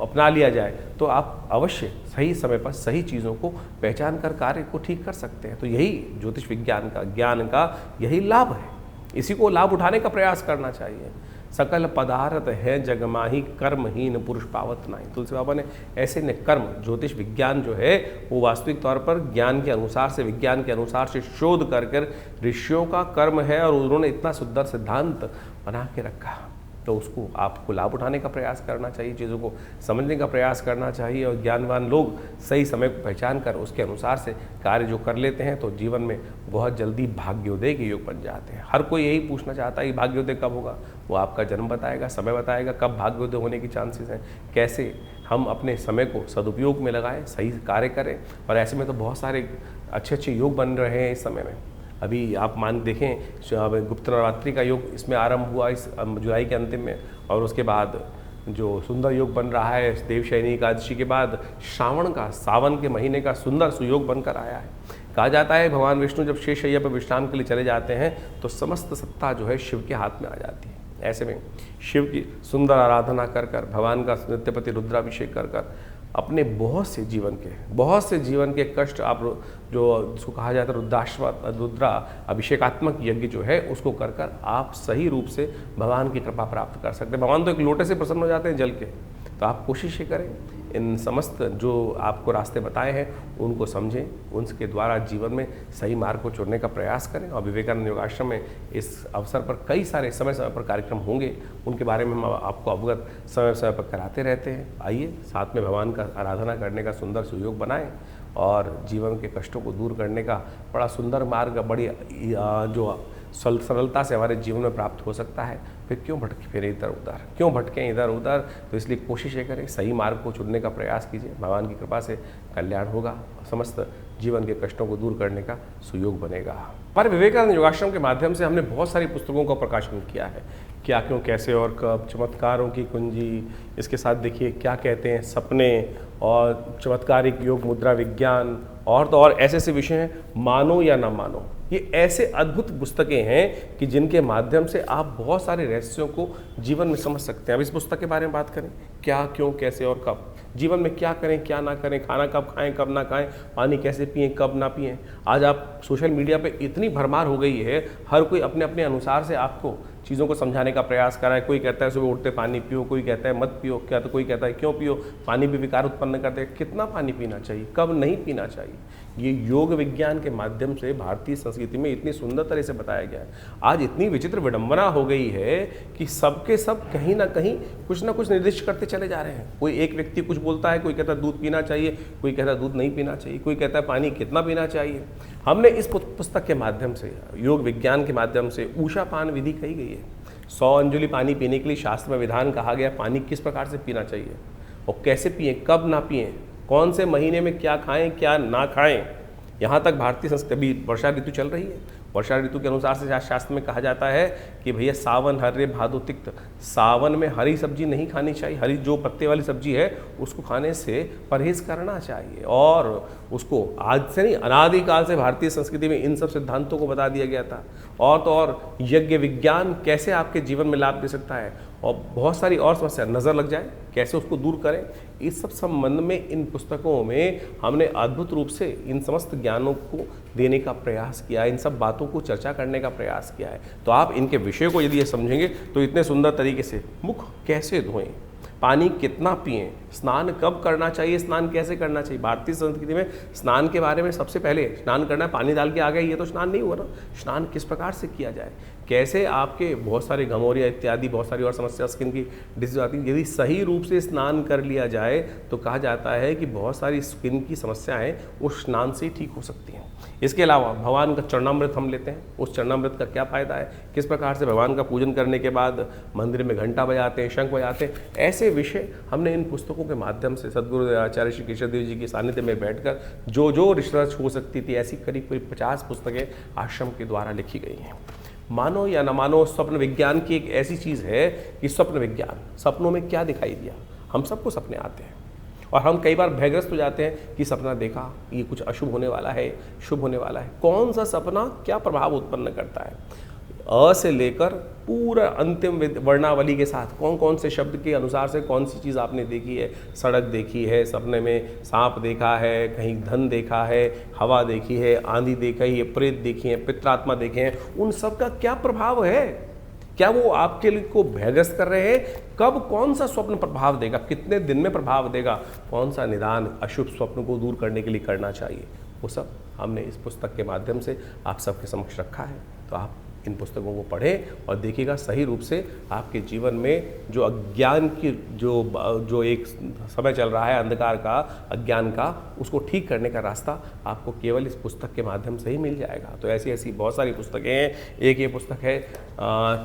अपना लिया जाए, तो आप अवश्य सही समय पर सही चीज़ों को पहचान कर कार्य को ठीक कर सकते हैं। तो यही ज्योतिष विज्ञान का, ज्ञान का यही लाभ है, इसी को लाभ उठाने का प्रयास करना चाहिए। सकल पदार्थ है जगमाही, कर्महीन पुरुष पावत नहीं। तुलसी बाबा ने ऐसे ने कर्म, ज्योतिष विज्ञान जो है वो वास्तविक तौर पर ज्ञान के अनुसार से, विज्ञान के अनुसार से शोध कर ऋषियों का कर्म है, और उन्होंने इतना सुंदर सिद्धांत बना के रखा। तो उसको आपको लाभ उठाने का प्रयास करना चाहिए, चीज़ों को समझने का प्रयास करना चाहिए, और ज्ञानवान लोग सही समय को पहचान कर उसके अनुसार से कार्य जो कर लेते हैं तो जीवन में बहुत जल्दी भाग्योदय के योग बन जाते हैं। हर कोई यही पूछना चाहता है कि भाग्योदय कब होगा, वो आपका जन्म बताएगा, समय बताएगा कब भाग्योदय होने की चांसेस हैं। कैसे हम अपने समय को सदुपयोग में लगाएं, सही कार्य करें, और ऐसे में तो बहुत सारे अच्छे अच्छे योग बन रहे हैं इस समय में। अभी आप मान देखें, गुप्त नवरात्रि का योग इसमें आरंभ हुआ इस जुलाई के अंतिम में, और उसके बाद जो सुंदर योग बन रहा है देवशयनी एकादशी के बाद, श्रावण का, सावन के महीने का सुंदर सुयोग बनकर आया है। कहा जाता है भगवान विष्णु जब शेषशय्या पर विश्राम के लिए चले जाते हैं तो समस्त सत्ता जो है शिव के हाथ में आ जाती है। ऐसे में शिव की सुंदर आराधना कर कर, भगवान का नित्यपति रुद्राभिषेक कर कर अपने बहुत से जीवन के कष्ट आप जो जिसको कहा जाता है रुद्रा अभिषेकात्मक यज्ञ जो है उसको कर कर आप सही रूप से भगवान की कृपा प्राप्त कर सकते हैं। भगवान तो एक लोटे से प्रसन्न हो जाते हैं जल के। तो आप कोशिश ये करें, इन समस्त जो आपको रास्ते बताए हैं उनको समझें, उनके द्वारा जीवन में सही मार्ग को चुनने का प्रयास करें। और विवेकानंद योगाश्रम में इस अवसर पर कई सारे समय समय पर कार्यक्रम होंगे, उनके बारे में हम आपको अवगत समय समय पर कराते रहते हैं। आइए साथ में भगवान का आराधना करने का सुंदर सुयोग बनाएं और जीवन के कष्टों को दूर करने का बड़ा सुंदर मार्ग, बड़ी जो सरलता से हमारे जीवन में प्राप्त हो सकता है। फिर क्यों भटकें इधर उधर। तो इसलिए कोशिश ये करें, सही मार्ग को चुनने का प्रयास कीजिए। भगवान की कृपा से कल्याण होगा, समस्त जीवन के कष्टों को दूर करने का सुयोग बनेगा। पर विवेकानंद योगाश्रम के माध्यम से हमने बहुत सारी पुस्तकों का प्रकाशन किया है। क्या, क्यों, कैसे और कब, चमत्कारों की कुंजी, इसके साथ देखिए क्या कहते हैं सपने, और चमत्कारिक योग मुद्रा विज्ञान, और तो और ऐसे ऐसे विषय हैं, मानो या ना मानो। ये ऐसे अद्भुत पुस्तकें हैं कि जिनके माध्यम से आप बहुत सारे रहस्यों को जीवन में समझ सकते हैं। अब इस पुस्तक के बारे में बात करें, क्या, क्यों, कैसे और कब, जीवन में क्या करें क्या ना करें, खाना कब खाएं कब ना खाएं, पानी कैसे पिएं कब ना पिएं। आज आप सोशल मीडिया पे इतनी भरमार हो गई है, हर कोई अपने अपने अनुसार से आपको चीज़ों को समझाने का प्रयास कर रहा है। कोई कहता है सुबह उठते पानी पियो, कोई कहता है मत पियो, क्या तो कोई कहता है क्यों पियो, पानी भी विकार उत्पन्न करते हैं। कितना पानी पीना चाहिए, कब नहीं पीना चाहिए, ये योग विज्ञान के माध्यम से भारतीय संस्कृति में इतनी सुंदर तरह से बताया गया है। आज इतनी विचित्र विडंबना हो गई है कि सबके सब कहीं ना कहीं कुछ ना कुछ निर्दिष्ट करते चले जा रहे हैं। कोई एक व्यक्ति कुछ बोलता है, कोई कहता है दूध पीना चाहिए, कोई कहता है दूध नहीं पीना चाहिए, कोई कहता है पानी कितना पीना चाहिए। हमने इस पुस्तक के माध्यम से, योग विज्ञान के माध्यम से ऊषा पान विधि कही गई है। 100 अंजुलि पानी पीने के लिए शास्त्र में विधान कहा गया, पानी किस प्रकार से पीना चाहिए और कैसे पिएं, कब ना पिएं, कौन से महीने में क्या खाएं क्या ना खाएं। यहाँ तक भारतीय संस्कृति, अभी वर्षा ऋतु चल रही है, वर्षा ऋतु के अनुसार से शास्त्र में कहा जाता है कि भैया सावन हर्रे भादो तिक्त, सावन में हरी सब्जी नहीं खानी चाहिए, हरी जो पत्ते वाली सब्जी है उसको खाने से परहेज करना चाहिए। और उसको आज से नहीं, अनादिकाल से भारतीय संस्कृति में इन सब सिद्धांतों को बता दिया गया था। और तो और यज्ञ विज्ञान कैसे आपके जीवन में लाभ दे सकता है, और बहुत सारी और समस्या, नज़र लग जाए कैसे उसको दूर करें, इस सब संबंध में इन पुस्तकों में हमने अद्भुत रूप से इन समस्त ज्ञानों को देने का प्रयास किया है, इन सब बातों को चर्चा करने का प्रयास किया है। तो आप इनके विषय को यदि ये समझेंगे तो इतने सुंदर तरीके से मुख कैसे धोएं, पानी कितना पिएं, स्नान कब करना चाहिए, स्नान कैसे करना चाहिए। भारतीय संस्कृति में स्नान के बारे में सबसे पहले स्नान करना है, पानी डाल के आ गए, ये तो स्नान नहीं हुआ ना। स्नान किस प्रकार से किया जाए, कैसे आपके बहुत सारे घमौरिया इत्यादि बहुत सारी और समस्या, स्किन की डिजीज आती है, यदि सही रूप से स्नान कर लिया जाए तो कहा जाता है कि बहुत सारी स्किन की समस्याएं उस स्नान से ही ठीक हो सकती हैं। इसके अलावा भगवान का चरणामृत हम लेते हैं, उस चरणामृत का क्या फ़ायदा है, किस प्रकार से भगवान का पूजन करने के बाद मंदिर में घंटा बजाते हैं, शंख बजाते हैं, ऐसे विषय हमने इन पुस्तकों के माध्यम से सद्गुरु आचार्य श्री केशवदेव जी के सानिध्य में बैठकर जो रिसर्च हो सकती थी, ऐसी करीब 50 पुस्तकें आश्रम के द्वारा लिखी गई हैं। मानो या न मानो, स्वप्न विज्ञान की एक ऐसी चीज़ है कि स्वप्न विज्ञान, सपनों में क्या दिखाई दिया, हम सबको सपने आते हैं और हम कई बार भयग्रस्त हो जाते हैं कि सपना देखा, ये कुछ अशुभ होने वाला है, शुभ होने वाला है। कौन सा सपना क्या प्रभाव उत्पन्न करता है, अ से लेकर पूरा अंतिम वर्णावली के साथ कौन कौन से शब्द के अनुसार से कौन सी चीज़ आपने देखी है। सड़क देखी है, सपने में सांप देखा है, कहीं धन देखा है, हवा देखी है, आंधी देखी है, प्रेत देखी है, पित्रात्मा देखे हैं, उन सब का क्या प्रभाव है, क्या वो आपके लिए को भयग्रस्त कर रहे हैं, कब कौन सा स्वप्न प्रभाव देगा, कितने दिन में प्रभाव देगा, कौन सा निदान अशुभ स्वप्न को दूर करने के लिए करना चाहिए, वो सब हमने इस पुस्तक के माध्यम से आप सबके समक्ष रखा है। तो आप इन पुस्तकों को पढ़ें और देखिएगा सही रूप से आपके जीवन में जो अज्ञान की जो एक समय चल रहा है, अंधकार का, अज्ञान का, उसको ठीक करने का रास्ता आपको केवल इस पुस्तक के माध्यम से ही मिल जाएगा। तो ऐसी ऐसी बहुत सारी पुस्तकें हैं। एक ये पुस्तक है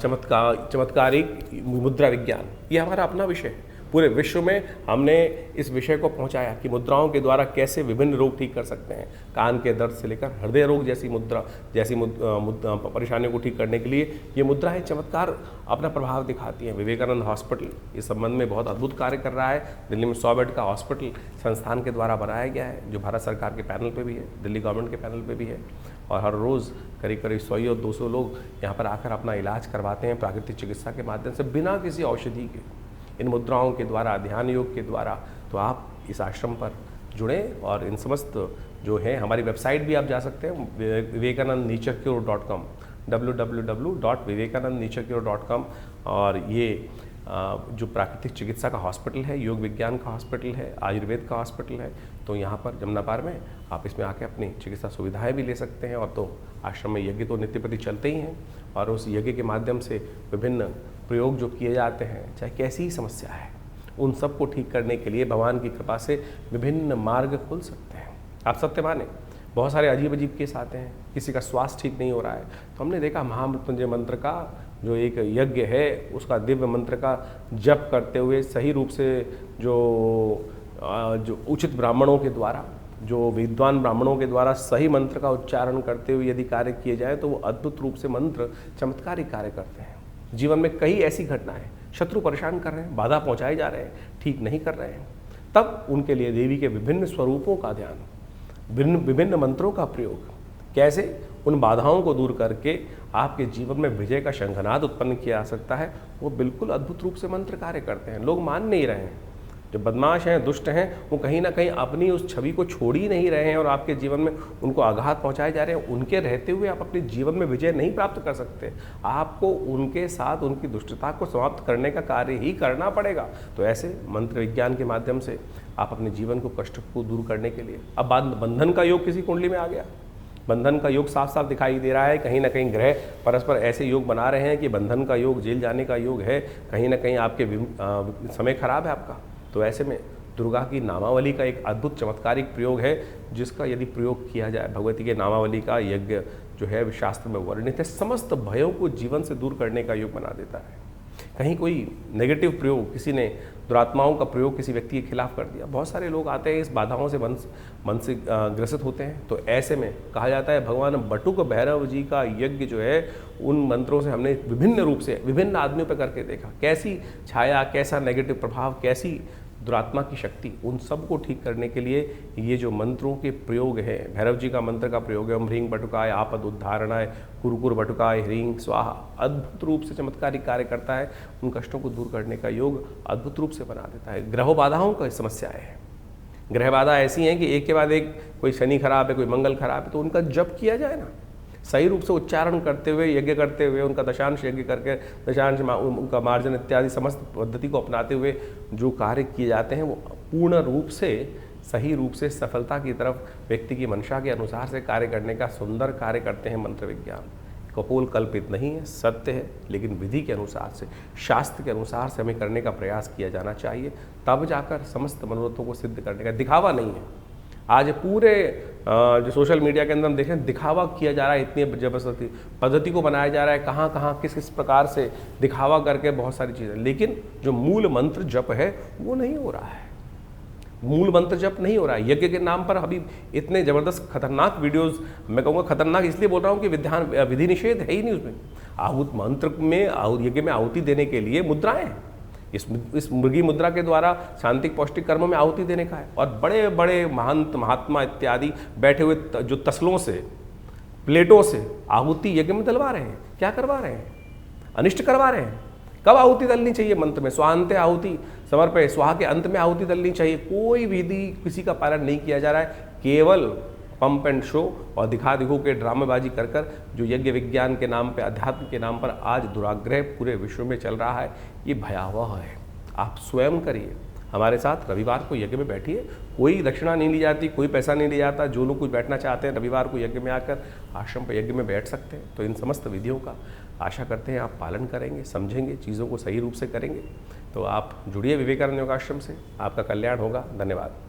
चमत्कारिक मुद्रा विज्ञान, ये हमारा अपना विषय है। पूरे विश्व में हमने इस विषय को पहुंचाया कि मुद्राओं के द्वारा कैसे विभिन्न रोग ठीक कर सकते हैं। कान के दर्द से लेकर हृदय रोग जैसी परेशानियों को ठीक करने के लिए ये मुद्राएं चमत्कार अपना प्रभाव दिखाती हैं। विवेकानंद हॉस्पिटल इस संबंध में बहुत अद्भुत कार्य कर रहा है। दिल्ली में 100 बेड का हॉस्पिटल संस्थान के द्वारा बनाया गया है, जो भारत सरकार के पैनल पे भी है, दिल्ली गवर्नमेंट के पैनल पे भी है। और हर रोज़ करीब 100 और 200 लोग यहाँ पर आकर अपना इलाज करवाते हैं प्राकृतिक चिकित्सा के माध्यम से, बिना किसी औषधि के, इन मुद्राओं के द्वारा, ध्यान योग के द्वारा। तो आप इस आश्रम पर जुड़ें और इन समस्त जो है, हमारी वेबसाइट भी आप जा सकते हैं vivekanandnaturecure.com, www.vivekanandnaturecure.com। और ये जो प्राकृतिक चिकित्सा का हॉस्पिटल है, योग विज्ञान का हॉस्पिटल है, आयुर्वेद का हॉस्पिटल है, तो यहाँ पर जमुना पार में आप इसमें आके अपनी चिकित्सा सुविधाएं भी ले सकते हैं। और तो आश्रम में यज्ञ तो नित्य प्रति चलते ही हैं, और उस यज्ञ के माध्यम से विभिन्न प्रयोग जो किए जाते हैं, चाहे कैसी ही समस्या है, उन सब को ठीक करने के लिए भगवान की कृपा से विभिन्न मार्ग खुल सकते हैं। आप सत्य माने, बहुत सारे अजीब अजीब केस आते हैं, किसी का स्वास्थ्य ठीक नहीं हो रहा है, तो हमने देखा महामृत्युंजय मंत्र का जो एक यज्ञ है, उसका दिव्य मंत्र का जप करते हुए सही रूप से जो उचित ब्राह्मणों के द्वारा, जो विद्वान ब्राह्मणों के द्वारा सही मंत्र का उच्चारण करते हुए यदि कार्य किए जाए, तो वो अद्भुत रूप से मंत्र चमत्कारिक कार्य करते हैं। जीवन में कई ऐसी घटनाएं, शत्रु परेशान कर रहे हैं, बाधा पहुंचाए जा रहे हैं, ठीक नहीं कर रहे हैं, तब उनके लिए देवी के विभिन्न स्वरूपों का ध्यान, विभिन्न मंत्रों का प्रयोग, कैसे उन बाधाओं को दूर करके आपके जीवन में विजय का शंखनाद उत्पन्न किया जा सकता है, वो बिल्कुल अद्भुत रूप से मंत्र कार्य करते हैं। लोग मान नहीं रहे हैं, जो बदमाश हैं, दुष्ट हैं, वो कहीं ना कहीं अपनी उस छवि को छोड़ ही नहीं रहे हैं और आपके जीवन में उनको आघात पहुंचाए जा रहे हैं। उनके रहते हुए आप अपने जीवन में विजय नहीं प्राप्त कर सकते, आपको उनके साथ उनकी दुष्टता को समाप्त करने का कार्य ही करना पड़ेगा। तो ऐसे मंत्र विज्ञान के माध्यम से आप अपने जीवन को, कष्ट को दूर करने के लिए, अब बंधन का योग किसी कुंडली में आ गया, बंधन का योग साफ साफ दिखाई दे रहा है, कहीं ना कहीं ग्रह परस्पर ऐसे योग बना रहे हैं कि बंधन का योग, जेल जाने का योग है, कहीं ना कहीं आपके समय खराब है आपका। तो ऐसे में दुर्गा की नामावली का एक अद्भुत चमत्कारिक प्रयोग है, जिसका यदि प्रयोग किया जाए, भगवती के नामावली का यज्ञ जो है शास्त्र में वर्णित है, समस्त भयों को जीवन से दूर करने का योग बना देता है। कहीं कोई नेगेटिव प्रयोग, किसी ने दुरात्माओं का प्रयोग किसी व्यक्ति के खिलाफ कर दिया, बहुत सारे लोग आते हैं इस बाधाओं से मन से ग्रसित होते हैं। तो ऐसे में कहा जाता है भगवान बटुक भैरव जी का यज्ञ जो है, उन मंत्रों से हमने विभिन्न रूप से विभिन्न आदमियों पर करके देखा, कैसी छाया, कैसा नेगेटिव प्रभाव, कैसी दुरात्मा की शक्ति, उन सब को ठीक करने के लिए ये जो मंत्रों के प्रयोग है, भैरव जी का मंत्र का प्रयोग है, ओम ह्रीं बटुकाय आपद उद्धारणाय कुरकुर बटुकाय ह्रीं स्वाहा, अद्भुत रूप से चमत्कारिक कार्य करता है। उन कष्टों को दूर करने का योग अद्भुत रूप से बना देता है। ग्रह बाधाओं का समस्याएं हैं, ग्रह बाधा ऐसी हैं कि एक के बाद एक, कोई शनि खराब है, कोई मंगल खराब है, तो उनका जप किया जाए ना, सही रूप से उच्चारण करते हुए, यज्ञ करते हुए, उनका दशांश यज्ञ करके, दशांश उनका मार्जन इत्यादि समस्त पद्धति को अपनाते हुए जो कार्य किए जाते हैं, वो पूर्ण रूप से, सही रूप से सफलता की तरफ व्यक्ति की मंशा के अनुसार से कार्य करने का सुंदर कार्य करते हैं। मंत्र विज्ञान कपोल कल्पित नहीं है, सत्य है, लेकिन विधि के अनुसार से, शास्त्र के अनुसार से हमें करने का प्रयास किया जाना चाहिए, तब जाकर समस्त मनोरथों को सिद्ध करने का, दिखावा नहीं है। आज पूरे जो सोशल मीडिया के अंदर हम देखें, दिखावा किया जा रहा है, इतनी जबरदस्ती पद्धति को बनाया जा रहा है, कहाँ कहाँ किस किस प्रकार से दिखावा करके बहुत सारी चीज़ें, लेकिन जो मूल मंत्र जप है वो नहीं हो रहा है, मूल मंत्र जप नहीं हो रहा है। यज्ञ के नाम पर अभी इतने ज़बरदस्त खतरनाक वीडियोस, मैं कहूँगा खतरनाक इसलिए बोल रहा हूँ कि विधि निषेध है ही नहीं उसमें। आहुत मंत्र में, यज्ञ में आहुति देने के लिए मुद्राएं हैं, इस मृगी मुद्रा के द्वारा शांतिक पौष्टिक कर्मों में आहुति देने का है। और बड़े बड़े महंत महात्मा इत्यादि बैठे हुए जो तसलों से, प्लेटों से आहुति यज्ञ में डलवा रहे हैं, क्या करवा रहे हैं? अनिष्ट करवा रहे हैं। कब आहुति दलनी चाहिए? मंत्र में स्वांते आहुति समर्पय, स्वाहा के अंत में आहुति दलनी चाहिए। कोई विधि किसी का पालन नहीं किया जा रहा है, केवल पंप एंड शो और दिखा दिखो के ड्रामेबाजी कर कर जो यज्ञ विज्ञान के नाम पे, अध्यात्म के नाम पर आज दुराग्रह पूरे विश्व में चल रहा है, ये भयावह है। आप स्वयं करिए, हमारे साथ रविवार को यज्ञ में बैठिए, कोई दक्षिणा नहीं ली जाती, कोई पैसा नहीं लिया जाता। जो लोग कुछ बैठना चाहते हैं रविवार को यज्ञ में आकर आश्रम पर यज्ञ में बैठ सकते हैं। तो इन समस्त विधियों का आशा करते हैं आप पालन करेंगे, समझेंगे, चीज़ों को सही रूप से करेंगे। तो आप जुड़िए विवेकानंद योगाश्रम से, आपका कल्याण होगा। धन्यवाद।